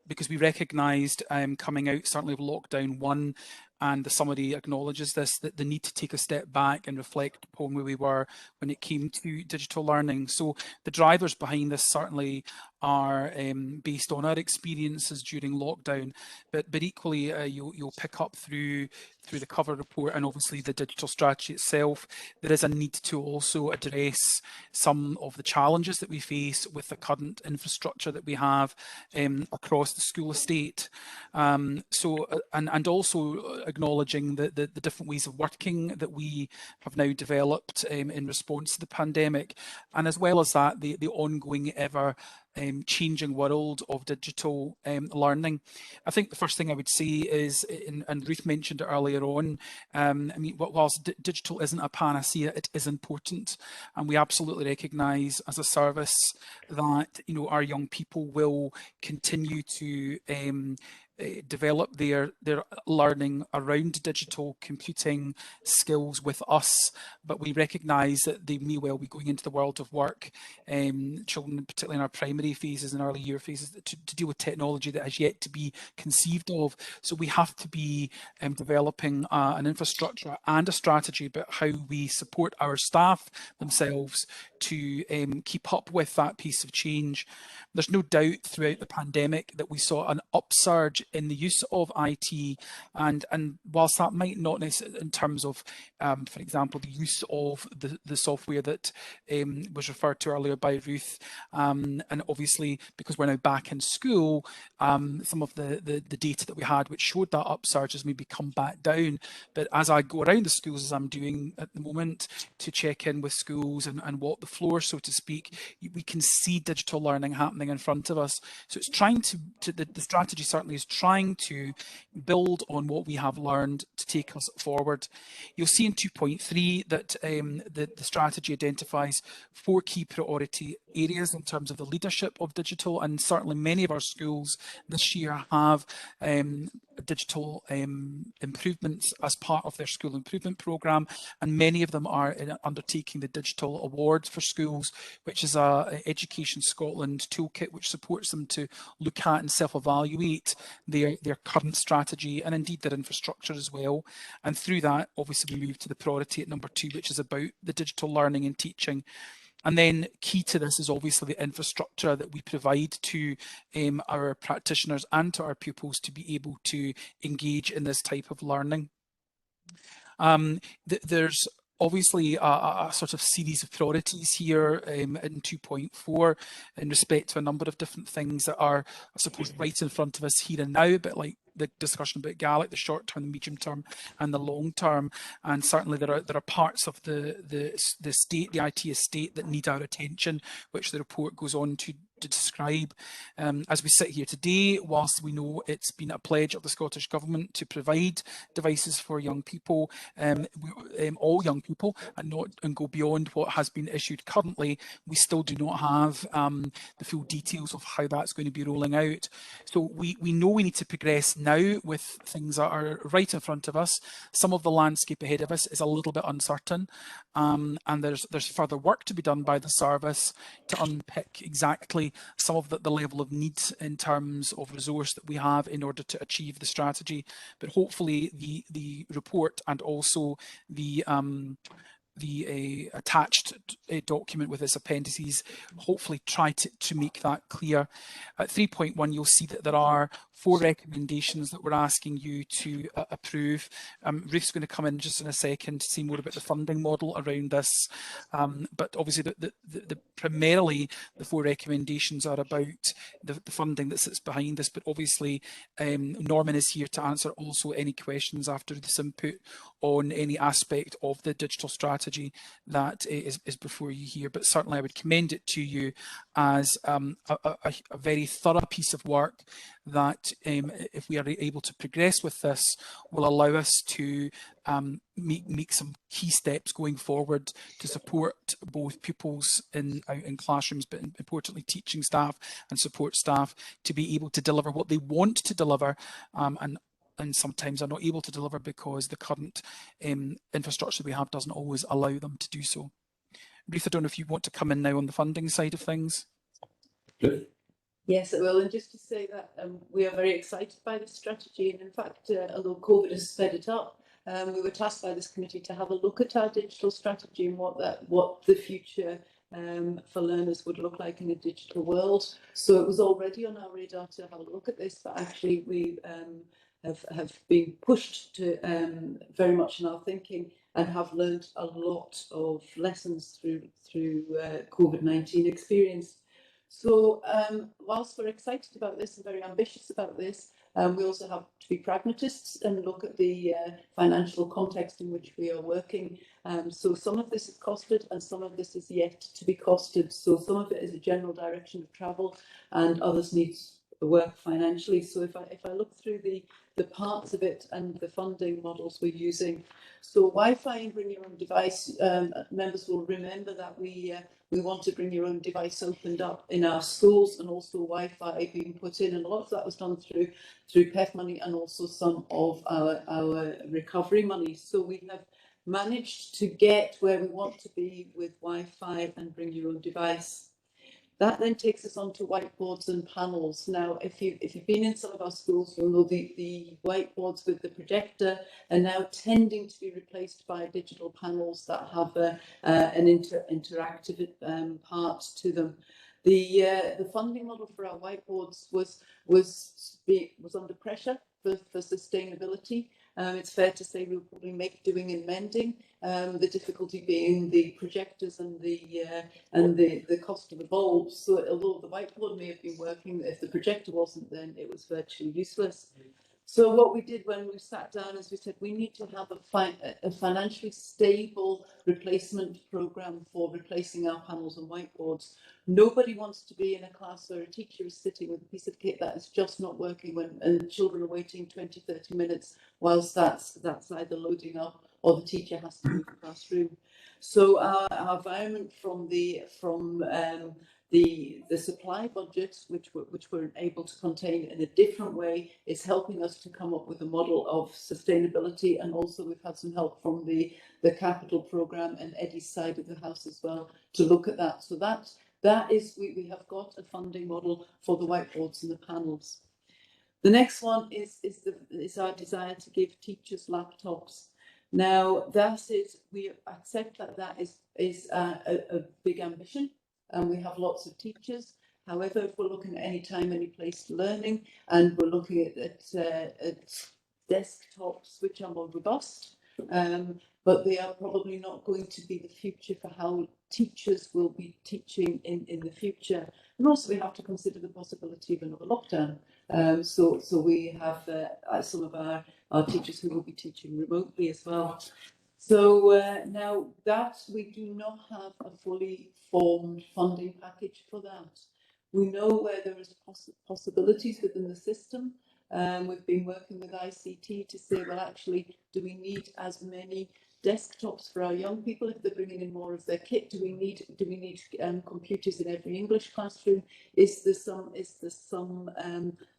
because we recognised coming out certainly of lockdown 1, and the summary acknowledges this, that the need to take a step back and reflect upon where we were when it came to digital learning. So the drivers behind this certainly are based on our experiences during lockdown, but equally you'll pick up through the cover report and obviously the digital strategy itself, there is a need to also address some of the challenges that we face with the current infrastructure that we have across the school estate. And also acknowledging the different ways of working that we have now developed in response to the pandemic, and as well as that, the ongoing ever changing world of digital learning. I think the first thing I would say is, and Ruth mentioned it earlier on, I mean, whilst digital isn't a panacea, it is important, and we absolutely recognise as a service that, you know, our young people will continue to develop their learning around digital computing skills with us, but we recognise that they may well be going into the world of work, children particularly in our primary phases and early year phases, to deal with technology that has yet to be conceived of. So we have to be developing an infrastructure and a strategy about how we support our staff themselves to keep up with that pace of change. There's no doubt throughout the pandemic that we saw an upsurge in the use of IT, and whilst that might not necessarily in terms of, for example, the use of the software that was referred to earlier by Ruth, and obviously because we're now back in school, some of the data that we had which showed that upsurge has maybe come back down. But as I go around the schools, as I'm doing at the moment, to check in with schools and walk the floor, so to speak, we can see digital learning happening in front of us. So it's trying to the strategy certainly is trying to build on what we have learned to take us forward. You'll see in 2.3 that the strategy identifies 4 key priority areas in terms of the leadership of digital, and certainly many of our schools this year have digital improvements as part of their school improvement programme, and many of them are undertaking the Digital Award for Schools, which is a Education Scotland toolkit which supports them to look at and self-evaluate their current strategy and indeed their infrastructure as well. And through that, obviously, we move to the priority at number 2, which is about the digital learning and teaching. And then key to this is obviously the infrastructure that we provide to our practitioners and to our pupils to be able to engage in this type of learning. There's obviously a sort of series of priorities here in 2.4 in respect to a number of different things that are, I suppose, right in front of us here and now, a bit like the discussion about Gaelic, the short term, the medium term and the long term. And certainly there are parts of the state, the IT estate, that need our attention, which the report goes on to describe. As we sit here today, whilst we know it's been a pledge of the Scottish Government to provide devices for young people, all young people, and go beyond what has been issued currently, we still do not have the full details of how that's going to be rolling out. So we know we need to progress now, with things that are right in front of us, some of the landscape ahead of us is a little bit uncertain, and there's further work to be done by the service to unpick exactly some of the level of need in terms of resource that we have in order to achieve the strategy. But hopefully the report and also the attached document with its appendices hopefully try to make that clear. At 3.1 you'll see that there are 4 recommendations that we're asking you to approve. Ruth's going to come in just in a second to see more about the funding model around this, but obviously primarily the 4 recommendations are about the funding that sits behind this, but obviously Norman is here to answer also any questions after this input on any aspect of the digital strategy that is before you here. But certainly I would commend it to you as a very thorough piece of work that if we are able to progress with this will allow us to make some key steps going forward to support both pupils out in classrooms, but importantly teaching staff and support staff to be able to deliver what they want to deliver, and sometimes are not able to deliver because the current infrastructure we have doesn't always allow them to do so. Ruth, I don't know if you want to come in now on the funding side of things. Yes, I will. And just to say that we are very excited by this strategy. And in fact, although COVID has sped it up, we were tasked by this committee to have a look at our digital strategy and what the future for learners would look like in a digital world. So it was already on our radar to have a look at this, but actually we have been pushed to very much in our thinking and have learned a lot of lessons through COVID-19 experience. So whilst we're excited about this and very ambitious about this, we also have to be pragmatists and look at the financial context in which we are working. So some of this is costed and some of this is yet to be costed. So some of it is a general direction of travel and others need work financially. So if I look through the parts of it and the funding models we're using, so Wi-Fi and bring your own device, members will remember that we want to bring your own device opened up in our schools, and also Wi-Fi being put in, and a lot of that was done through PEF money and also some of our recovery money. So we have managed to get where we want to be with Wi-Fi and bring your own device. That then takes us on to whiteboards and panels. Now, if you've been in some of our schools, you'll know the whiteboards with the projector are now tending to be replaced by digital panels that have an interactive part to them. The funding model for our whiteboards was under pressure for sustainability. It's fair to say we'll probably make doing and mending. The difficulty being the projectors and the cost of the bulbs. So although the whiteboard may have been working, if the projector wasn't, then it was virtually useless. So what we did when we sat down is we said we need to have a financially stable replacement programme for replacing our panels and whiteboards. Nobody wants to be in a class where a teacher is sitting with a piece of kit that is just not working and children are waiting 20, 30 minutes whilst that's either loading up or the teacher has to leave the classroom. So our environment from the supply budget, which we're able to contain in a different way, is helping us to come up with a model of sustainability, and also we've had some help from the capital programme and Eddie's side of the house as well to look at that. So that is we have got a funding model for the whiteboards and the panels. The next one is our desire to give teachers laptops. Now we accept that is a big ambition. And we have lots of teachers. However, if we're looking at any time, any place learning, and we're looking at desktops which are more robust, but they are probably not going to be the future for how teachers will be teaching in the future. And also we have to consider the possibility of another lockdown. So we have some of our teachers who will be teaching remotely as well. So now that we do not have a fully formed funding package for that. We know where there is possibilities within the system. We've been working with ICT to say, well, actually, do we need as many desktops for our young people if they're bringing in more of their kit? Do we need computers in every English classroom? Is there some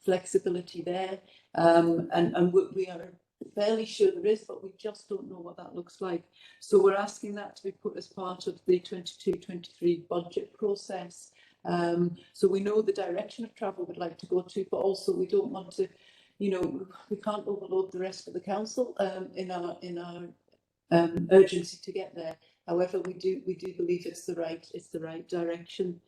flexibility there? And we are fairly sure there is, but we just don't know what that looks like. So we're asking that to be put as part of the 22-23 budget process. So we know the direction of travel we'd like to go to, but also we don't want to, you know, we can't overload the rest of the council in our urgency to get there. However, we do believe it's the right direction.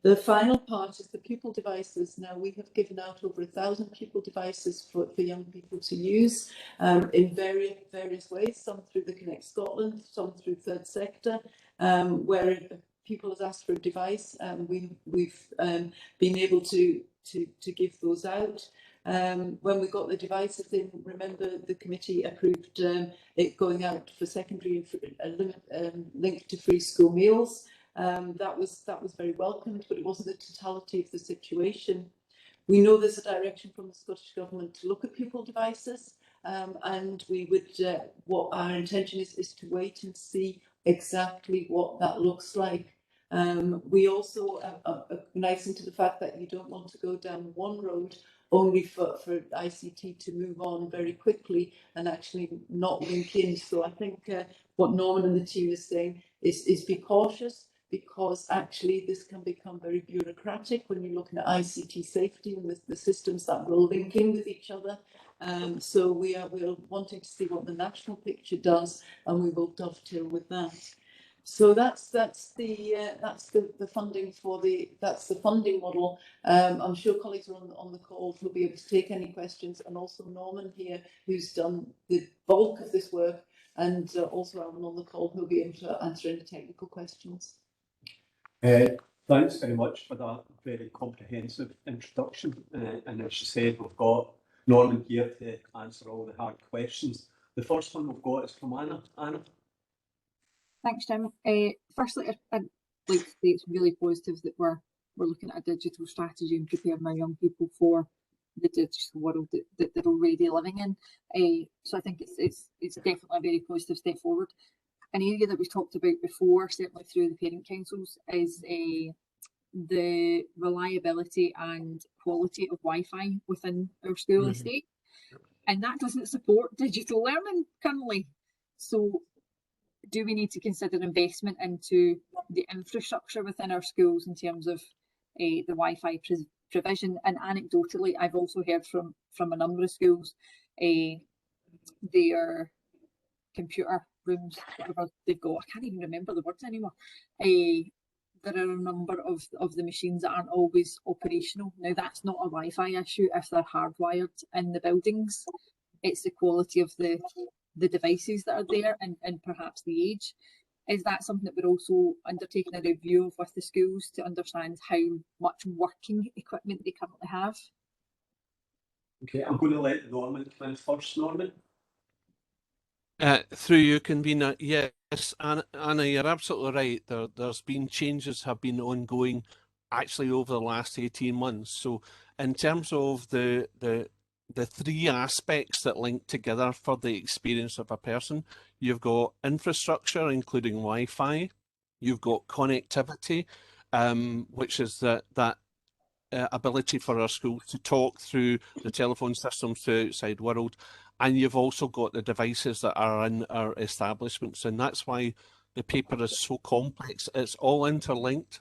The final part is the pupil devices. Now, we have given out over 1,000 pupil devices for young people to use in various ways, some through the Connect Scotland, some through third sector, where a pupil has asked for a device. We've been able to give those out. When we got the devices in, remember the committee approved it going out for secondary linked to free school meals. That was very welcomed, but it wasn't the totality of the situation. We know there's a direction from the Scottish Government to look at pupil devices, and we would what our intention is to wait and see exactly what that looks like. We also are nice into the fact that you don't want to go down one road only for ICT to move on very quickly and actually not link in. So I think what Norman and the team is saying is be cautious, because actually this can become very bureaucratic when you're looking at ICT safety and the systems that will link in with each other. So we're wanting to see what the national picture does, and we will dovetail with that. So that's the funding that's the funding model. I'm sure colleagues are on the call who'll be able to take any questions, and also Norman here, who's done the bulk of this work, and also Alan on the call, who'll be able to answer any technical questions. Thanks very much for that very comprehensive introduction. And as you said, we've got Norman here to answer all the hard questions. The first one we've got is from Anna. Anna? Thanks, Jim. Firstly, I'd like to say it's really positive that we're looking at a digital strategy and preparing our young people for the digital world that they're already living in. So I think it's definitely a very positive step forward. An area that we've talked about before, certainly through the parent councils, is the reliability and quality of Wi-Fi within our school estate. And that doesn't support digital learning currently. So do we need to consider investment into the infrastructure within our schools in terms of the Wi-Fi provision? And anecdotally, I've also heard from a number of schools, their computer rooms, whatever they've got, I can't even remember the words anymore. There are a number of the machines that aren't always operational. Now, that's not a Wi-Fi issue if they're hardwired in the buildings. It's the quality of the devices that are there and perhaps the age. Is that something that we're also undertaking a review of with the schools to understand how much working equipment they currently have? Okay, I'm going to let Norman come in first. Norman? Through you, convener. Yes, Anna, you're absolutely right. There's been changes have been ongoing actually over the last 18 months. So in terms of the three aspects that link together for the experience of a person, you've got infrastructure, including Wi-Fi, you've got connectivity, which is that ability for our schools to talk through the telephone systems to the outside world. And you've also got the devices that are in our establishments. And that's why the paper is so complex. It's all interlinked.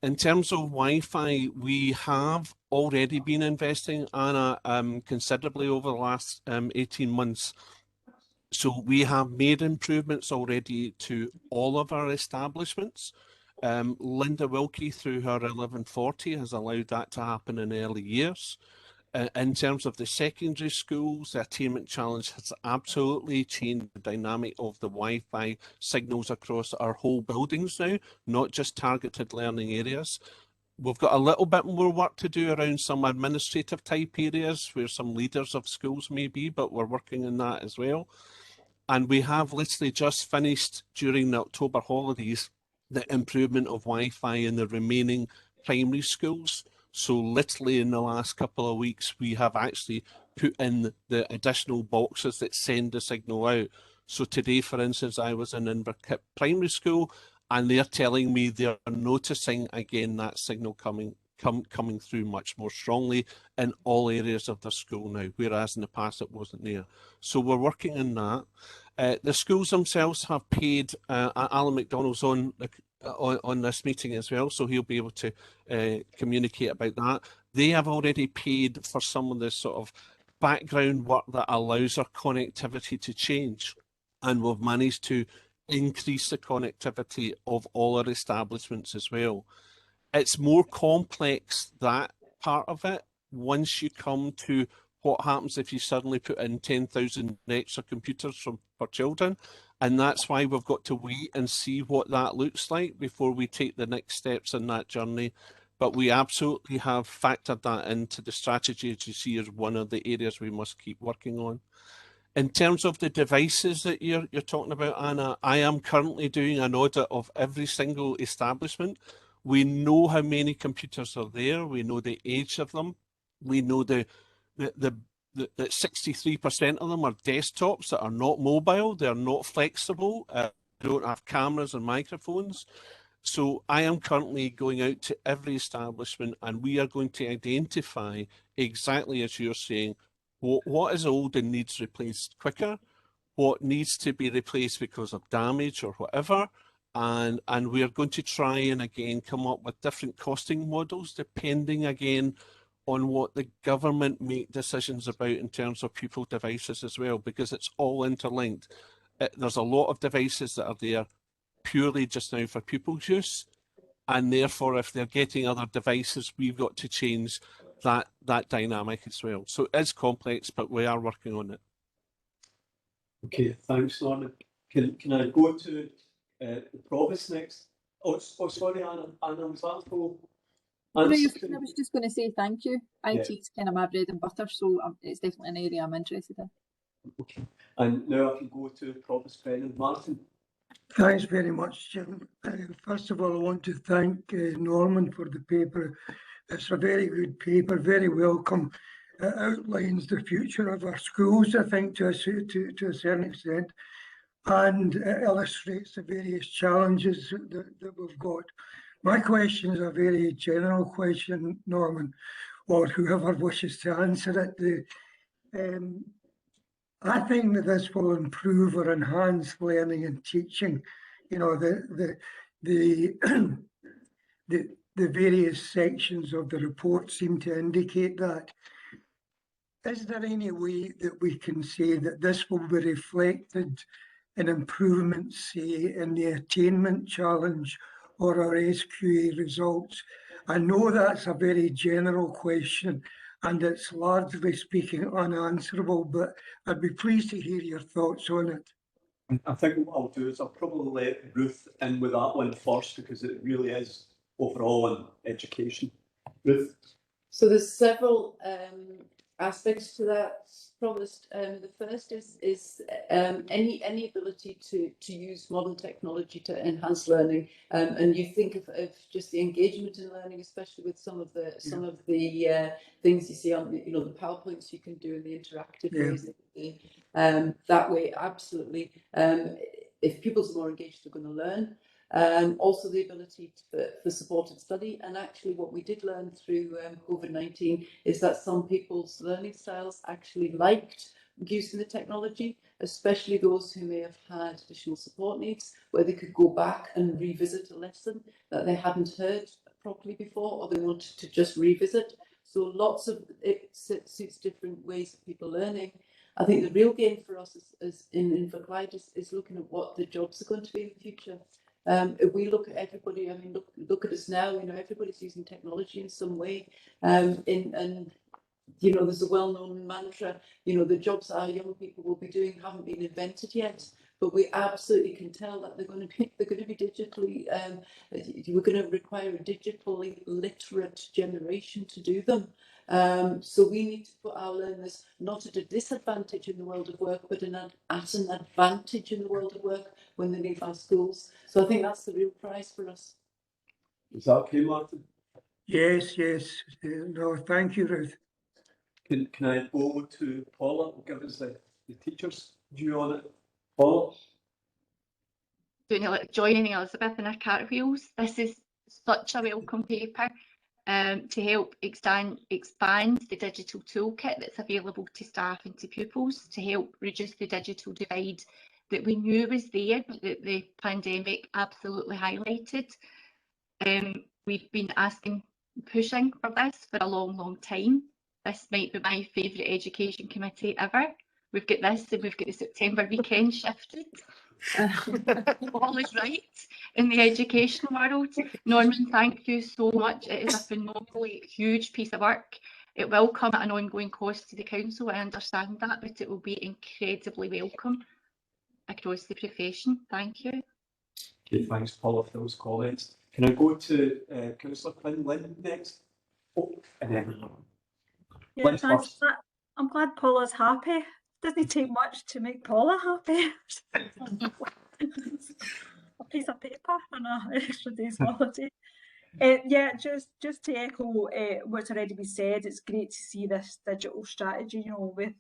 In terms of Wi-Fi, we have already been investing, Anna, considerably over the last 18 months. So we have made improvements already to all of our establishments. Linda Wilkie, through her 1140, has allowed that to happen in early years. In terms of the secondary schools, the Attainment Challenge has absolutely changed the dynamic of the Wi-Fi signals across our whole buildings now, not just targeted learning areas. We've got a little bit more work to do around some administrative type areas where some leaders of schools may be, but we're working on that as well. And we have literally just finished during the October holidays the improvement of Wi-Fi in the remaining primary schools. So literally in the last couple of weeks, we have actually put in the additional boxes that send the signal out. So today, for instance, I was in Inverkip Primary School, and they're telling me they're noticing again that signal coming through much more strongly in all areas of their school now, whereas in the past it wasn't there. So we're working on that. The schools themselves have paid. Alan McDonald's on this meeting as well, so he'll be able to communicate about that. They have already paid for some of the sort of background work that allows our connectivity to change, and we've managed to increase the connectivity of all our establishments as well. It's more complex, that part of it, once you come to what happens if you suddenly put in 10,000 extra computers for children. And that's why we've got to wait and see what that looks like before we take the next steps in that journey. But we absolutely have factored that into the strategy, as you see, as one of the areas we must keep working on. In terms of the devices that you're talking about, Anna, I am currently doing an audit of every single establishment. We know how many computers are there. We know the age of them. We know that 63% of them are desktops that are not mobile. They're not flexible. They don't have cameras and microphones. So I am currently going out to every establishment, and we are going to identify exactly as you're saying, what is old and needs replaced quicker, what needs to be replaced because of damage or whatever, and we are going to try and again come up with different costing models depending again on what the government make decisions about in terms of pupil devices as well, because it's all interlinked. There's a lot of devices that are there purely just now for pupils' use, and therefore if they're getting other devices, we've got to change that dynamic as well. So it is complex, but we are working on it. Okay, thanks, Lorna. Can I go to the provost next? Oh, sorry, Anna was that full? I was just going to say thank you. IT is kind of my bread and butter, so it's definitely an area I'm interested in. Okay, and now I can go to Provost Brennan. Martin. Thanks very much, Jim. First of all, I want to thank Norman for the paper. It's a very good paper, very welcome. It outlines the future of our schools, I think, to a certain extent, and it illustrates the various challenges that we've got. My question is a very general question, Norman, or whoever wishes to answer it. I think that this will improve or enhance learning and teaching. You know, the various sections of the report seem to indicate that. Is there any way that we can say that this will be reflected in improvements, say, in the attainment challenge or our SQA results? I know that's a very general question, and it's largely speaking unanswerable, but I'd be pleased to hear your thoughts on it. I think what I'll do is I'll probably let Ruth in with that one first, because it really is overall on education. Ruth? So there's several aspects to that, Provost. The first is any ability to use modern technology to enhance learning, and you think of just the engagement in learning, especially with some of the things you see on the PowerPoints you can do in the interactive ways. That way, absolutely. If pupils are more engaged, they're going to learn. Also the ability for supported study, and actually what we did learn through COVID-19 is that some people's learning styles actually liked using the technology, especially those who may have had additional support needs, where they could go back and revisit a lesson that they hadn't heard properly before, or they wanted to just revisit. So lots of it suits different ways of people learning. I think the real gain for us is in Clyde is looking at what the jobs are going to be in the future. If we look at everybody, I mean, look at us now. Everybody's using technology in some way, and there's a well-known mantra. The jobs our young people will be doing haven't been invented yet, but we absolutely can tell that they're going to be digitally. We're going to require a digitally literate generation to do them. So we need to put our learners not at a disadvantage in the world of work, but at an advantage in the world of work when they leave our schools. So I think that's the real prize for us. Is that okay, Martin? Yes. No, thank you, Ruth. Can I go to Paula and give us the teacher's view on it? Paul? Joining Elizabeth in her cartwheels. This is such a welcome paper to help expand the digital toolkit that's available to staff and to pupils to help reduce the digital divide that we knew was there, but that the pandemic absolutely highlighted. We've been pushing for this for a long time. This might be my favourite education committee ever. We've got this and we've got the September weekend shifted. All is right in the education world. Norman, thank you so much. It is a phenomenally huge piece of work. It will come at an ongoing cost to the council, I understand that, but it will be incredibly welcome across the profession. Thank you. Okay, thanks, Paula, for those comments. Can I go to Councillor Quinn-Lynn next? Oh, and then Yeah, Lynn's thanks. first. I'm glad Paula's happy. Doesn't take much to make Paula happy. A piece of paper and an extra day's holiday. Yeah, just to echo what's already been said, it's great to see this digital strategy, you know, with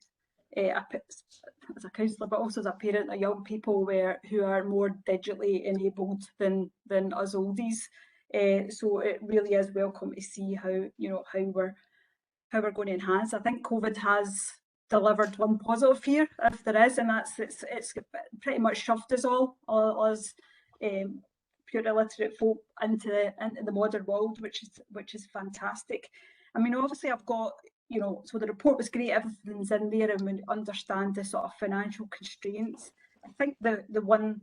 as a councillor, but also as a parent of young people who are more digitally enabled than us oldies. So it really is welcome to see how we're going to enhance. I think COVID has delivered one positive here, if there is, and that's it's pretty much shoved us all as pure illiterate folk into the modern world, which is fantastic. I mean, obviously I've got, you know, so the report was great, everything's in there, and we understand the sort of financial constraints. I think the one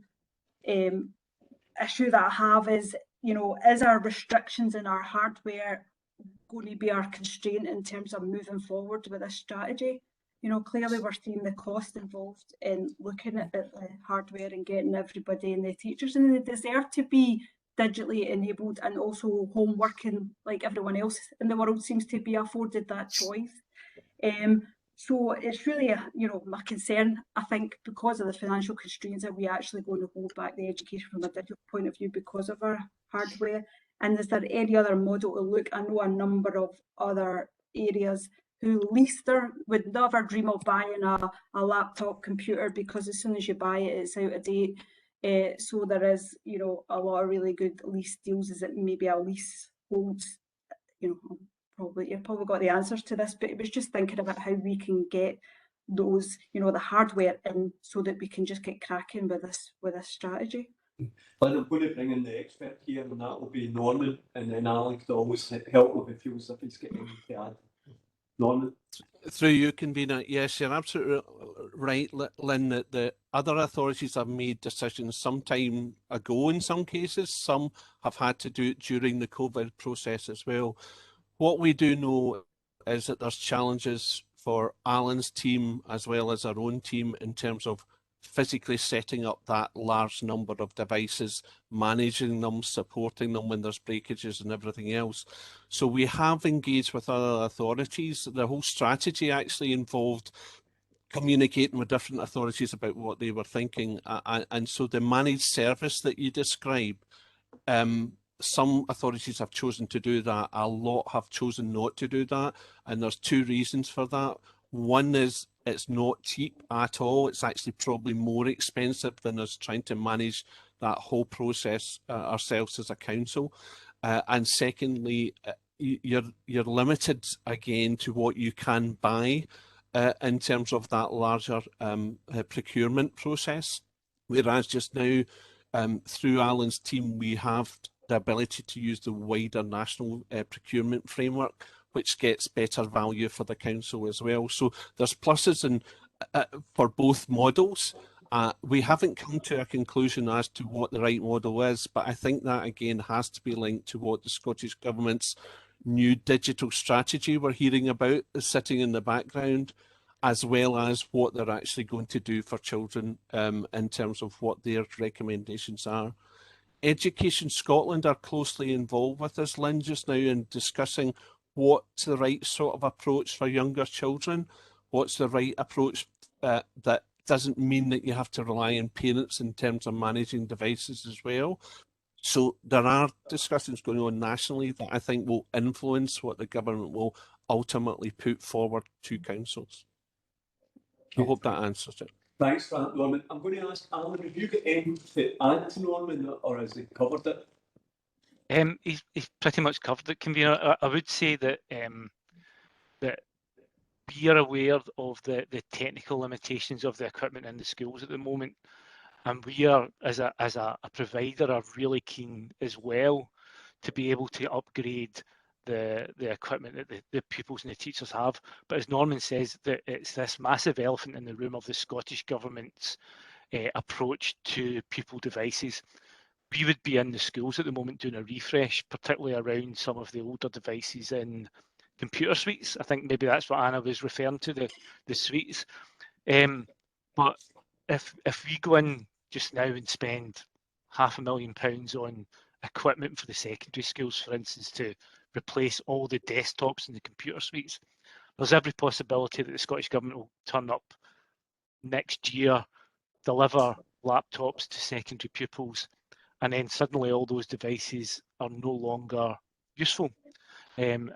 issue that I have is, you know, is our restrictions in our hardware going to be our constraint in terms of moving forward with this strategy? You know, clearly we're seeing the cost involved in looking at the hardware and getting everybody and the teachers, and they deserve to be digitally enabled and also home working like everyone else in the world seems to be afforded that choice. So it's really, my concern, I think, because of the financial constraints, are we actually going to hold back the education from a digital point of view because of our hardware? And is there any other model to look? I know a number of other areas who would never dream of buying a laptop computer, because as soon as you buy it, it's out of date. So there is, a lot of really good lease deals. Is it maybe a lease holds, you've probably got the answers to this, but it was just thinking about how we can get those, the hardware in so that we can just get cracking with this strategy. Lynn, I'm going to bring in the expert here, and that will be Norman, and then Alex will always help if he feels if he's getting to add. Norman? Through you, convener. Yes, you're absolutely right, Lynn, that the other authorities have made decisions some time ago in some cases. Some have had to do it during the COVID process as well. What we do know is that there's challenges for Alan's team as well as our own team in terms of physically setting up that large number of devices, managing them, supporting them when there's breakages and everything else. So we have engaged with other authorities. The whole strategy actually involved communicating with different authorities about what they were thinking. And so the managed service that you describe, some authorities have chosen to do that. A lot have chosen not to do that. And there's two reasons for that. One is it's not cheap at all. It's actually probably more expensive than us trying to manage that whole process ourselves as a council. And secondly, you're limited again to what you can buy in terms of that larger procurement process. Whereas just now, through Alan's team, we have the ability to use the wider national procurement framework, which gets better value for the council as well. So there's pluses and for both models. We haven't come to a conclusion as to what the right model is, but I think that again has to be linked to what the Scottish Government's new digital strategy we're hearing about is sitting in the background, as well as what they're actually going to do for children in terms of what their recommendations are. Education Scotland are closely involved with us, Lynn, just now in discussing what's the right sort of approach for younger children, what's the right approach that doesn't mean that you have to rely on parents in terms of managing devices as well. So there are discussions going on nationally that I think will influence what the government will ultimately put forward to councils. I hope that answers it. Thanks for that, Norman. I'm going to ask Alan, have you got anything to add to Norman, or has he covered it? He's pretty much covered it, Convener. I would say that that we are aware of the technical limitations of the equipment in the schools at the moment, and we are, as a provider, are really keen as well to be able to upgrade the equipment that the pupils and the teachers have. But as Norman says, that it's this massive elephant in the room of the Scottish Government's approach to pupil devices. We would be in the schools at the moment doing a refresh, particularly around some of the older devices in computer suites. I think maybe that's what Anna was referring to, the suites. But if we go in just now and spend £500,000 on equipment for the secondary schools, for instance, to replace all the desktops in the computer suites, there's every possibility that the Scottish Government will turn up next year, deliver laptops to secondary pupils, and then suddenly all those devices are no longer useful. And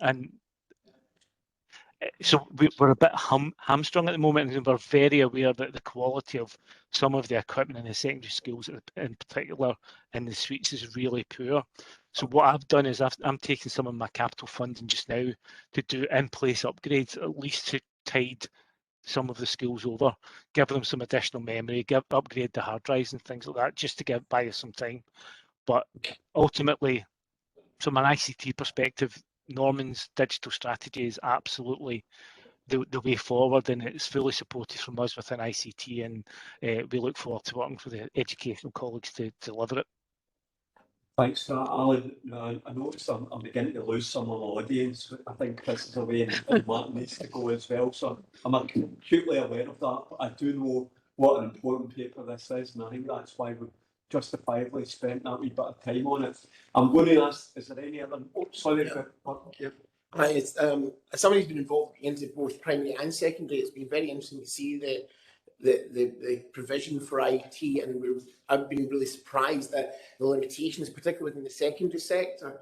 so we're a bit hamstrung at the moment, and we're very aware that the quality of some of the equipment in the secondary schools, in particular in the suites, is really poor. So what I've done is I'm taking some of my capital funding just now to do in-place upgrades, at least to tide some of the schools over, give them some additional memory, upgrade the hard drives and things like that, just to buy us some time. But ultimately, from an ICT perspective, Norman's digital strategy is absolutely the way forward, and it's fully supported from us within ICT, and we look forward to working with the educational colleagues to deliver it. Thanks for that, Alan. I noticed I'm beginning to lose some of my audience. I think Chris is away and Martin needs to go as well, so I'm acutely aware of that. But I do know what an important paper this is, and I think that's why we've justifiably spent that wee bit of time on it. I'm going to ask, is there any other... Oh, sorry. Yeah. Hi, as somebody who's been involved into both primary and secondary, it's been very interesting to see the provision for IT, and I've been really surprised at the limitations, particularly within the secondary sector.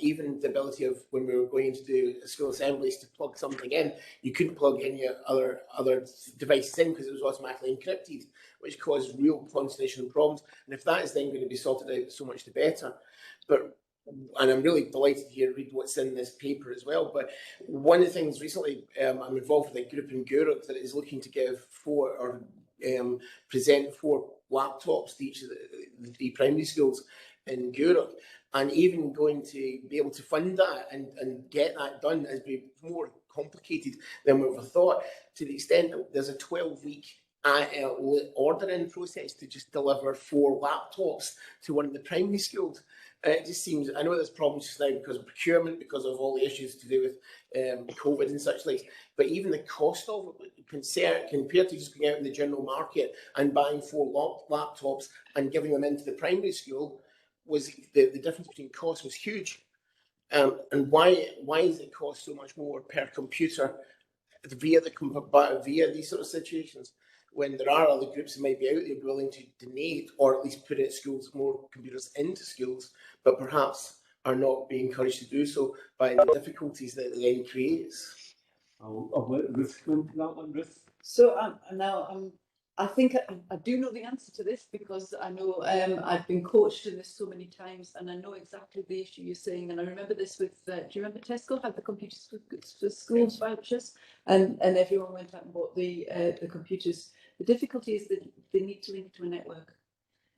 Even the ability of, when we were going to do school assemblies, to plug something in, you couldn't plug any other devices in because it was automatically encrypted, which caused real constitutional problems. And if that is then going to be sorted out, so much the better. And I'm really delighted to read what's in this paper as well. But one of the things recently, I'm involved with a group in Gourock that is looking to give present 4 laptops to each of the 3 primary schools in Gourock. And even going to be able to fund that and get that done has been more complicated than we ever thought, to the extent that there's a 12-week ordering process to just deliver 4 laptops to one of the primary schools. It just seems, I know there's problems just now because of procurement, because of all the issues to do with COVID and such like, but even the cost of it, compared to just going out in the general market and buying 4 laptops and giving them into the primary school, was the difference between cost was huge. And why does it cost so much more per computer via these sort of situations, when there are other groups that might be out there willing to donate, or at least put in schools more computers into schools, but perhaps are not being encouraged to do so by the difficulties that it then creates? I'll let Ruth come into that one, Ruth. So I think I do know the answer to this, because I know I've been coached in this so many times, and I know exactly the issue you're saying. And I remember this with, do you remember Tesco had the computers for schools vouchers, and everyone went out and bought the computers. The difficulty is that they need to link to a network,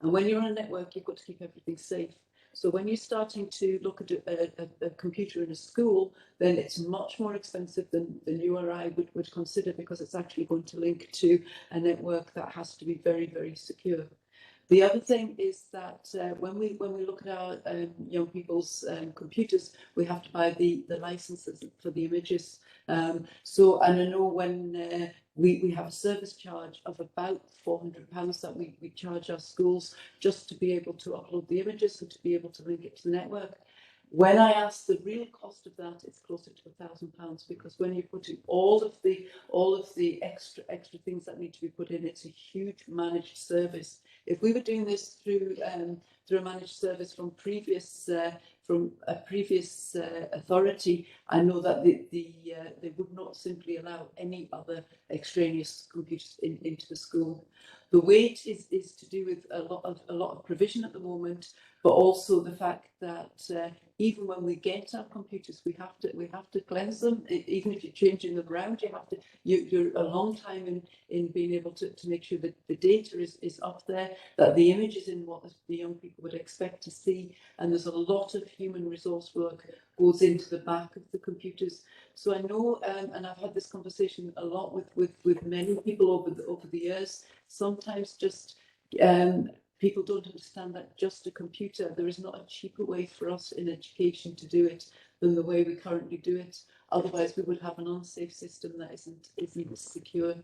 and when you're on a network, you've got to keep everything safe. So when you're starting to look at a computer in a school, then it's much more expensive than you or I would consider, because it's actually going to link to a network that has to be very, very secure. The other thing is that when we look at our young people's computers, we have to buy the licenses for the images. And I know when we have a service charge of about £400 that we charge our schools just to be able to upload the images and to be able to link it to the network. When I ask the real cost of that, it's closer to £1,000, because when you put in all of the extra things that need to be put in, it's a huge managed service. If we were doing this through a managed service from previous from a previous authority, I know that they would not simply allow any other extraneous computers into the school. The weight is to do with a lot of provision at the moment, but also the fact that even when we get our computers, we have to cleanse them. Even if you're changing them around, you're a long time in being able to make sure that the data is up there, that the image is in what the young people would expect to see, and there's a lot of human resource work goes into the back of the computers. So I know, and I've had this conversation a lot with many people over the years. Sometimes just people don't understand that just a computer, there is not a cheaper way for us in education to do it than the way we currently do it. Otherwise, we would have an unsafe system that isn't secure.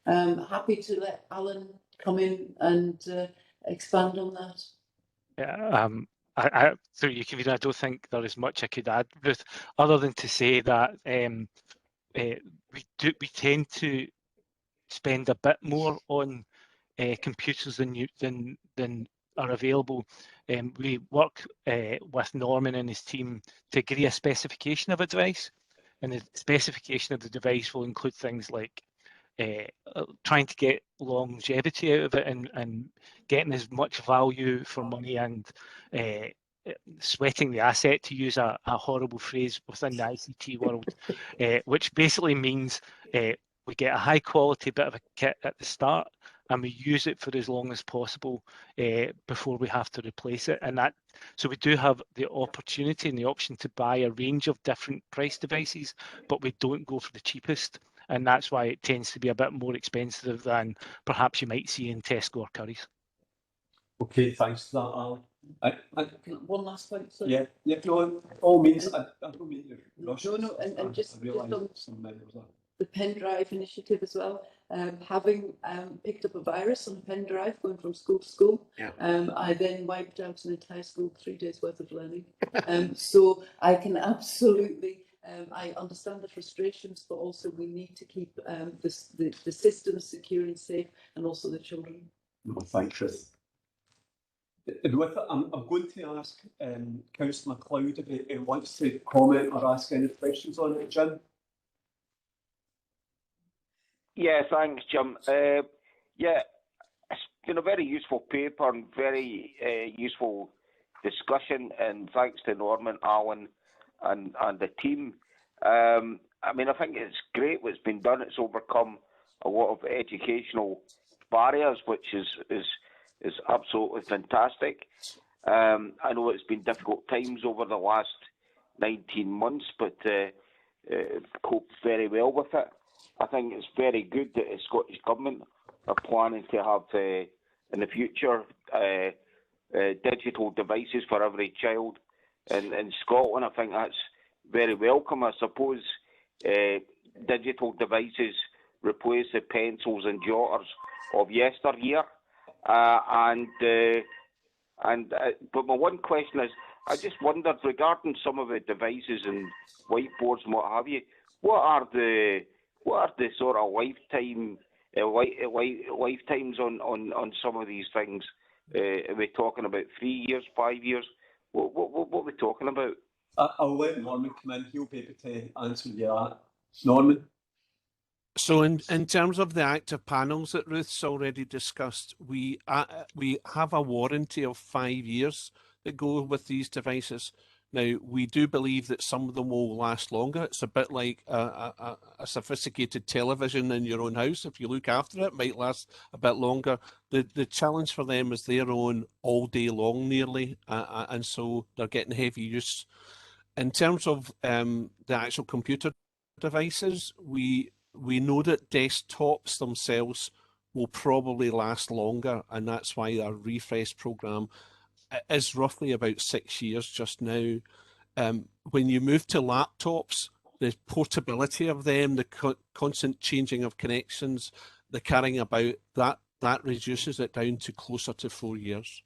Happy to let Alan come in and expand on that. Yeah, through you, Convener, I don't think there is much I could add, Ruth, other than to say that we tend to spend a bit more on computers than are available. We work with Norman and his team to agree a specification of a device, and the specification of the device will include things like trying to get longevity out of it and getting as much value for money and sweating the asset, to use a horrible phrase within the ICT world, which basically means we get a high quality bit of a kit at the start and we use it for as long as possible before we have to replace it. And so we do have the opportunity and the option to buy a range of different price devices, but we don't go for the cheapest. And that's why it tends to be a bit more expensive than perhaps you might see in Tesco or Currys. Okay, thanks for that, Alan. One last point, sorry. Yeah, no, all means, I don't mean to rush. No, and just on some members are. The pen drive initiative as well. Having picked up a virus on a pen drive going from school to school, I then wiped out an entire school, 3 days worth of learning. So I can absolutely, I understand the frustrations, but also we need to keep the systems secure and safe, and also the children. No, thanks, Chris. And with it, I'm going to ask Councillor MacLeod if he wants to comment or ask any questions on it, Jim. Yeah, thanks, Jim. Yeah, it's been a very useful paper and very useful discussion, and thanks to Norman, Alan, and the team. I mean, I think it's great what's been done. It's overcome a lot of educational barriers, which is absolutely fantastic. I know it's been difficult times over the last 19 months, but coped very well with it. I think it's very good that the Scottish Government are planning to have, in the future, digital devices for every child in Scotland. I think that's very welcome. I suppose digital devices replace the pencils and jotters of yesteryear. But my one question is, I just wondered, regarding some of the devices and whiteboards and what have you, what are the sort of lifetimes on some of these things? Are we talking about 3 years, 5 years? What are we talking about? I'll let Norman come in. He'll be able to answer you that. Norman? So in terms of the active panels that Ruth's already discussed, we have a warranty of 5 years that go with these devices. Now, we do believe that some of them will last longer. It's a bit like a sophisticated television in your own house. If you look after it, it might last a bit longer. The challenge for them is they're on all day long nearly, and so they're getting heavy use. In terms of the actual computer devices, we know that desktops themselves will probably last longer, and that's why our refresh programme is roughly about 6 years just now. When you move to laptops, the portability of them, the constant changing of connections, the carrying about, that reduces it down to closer to 4 years.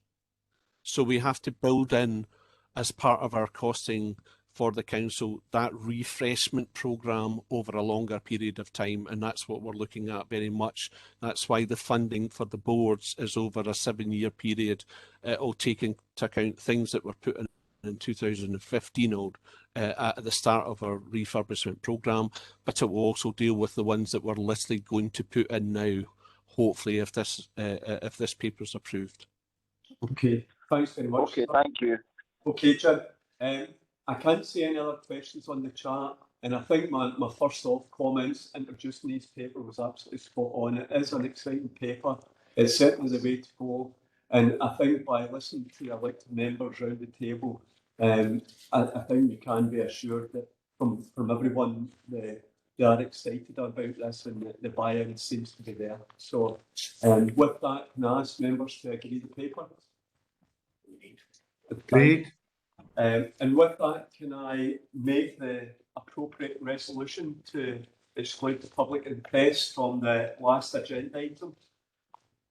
So we have to build in, as part of our costing for the council, that refreshment programme over a longer period of time, and that's what we're looking at very much. That's why the funding for the boards is over a 7-year period. It'll take into account things that were put in and 2015 old at the start of our refurbishment programme, but it will also deal with the ones that we're literally going to put in now, hopefully, if this paper is approved. Okay, thanks very much. Okay, thank you. Okay, Jim. I can't see any other questions on the chat, and I think my first off comments introducing this paper was absolutely spot on. It is an exciting paper. It's certainly the way to go, and I think by listening to elected members around the table, I think you can be assured that from everyone they are excited about this, and the buy-in seems to be there. So, with that, can I ask members to agree the paper? Agreed. And with that, can I make the appropriate resolution to exclude the public and press from the last agenda item?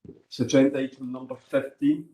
It's agenda item number 15,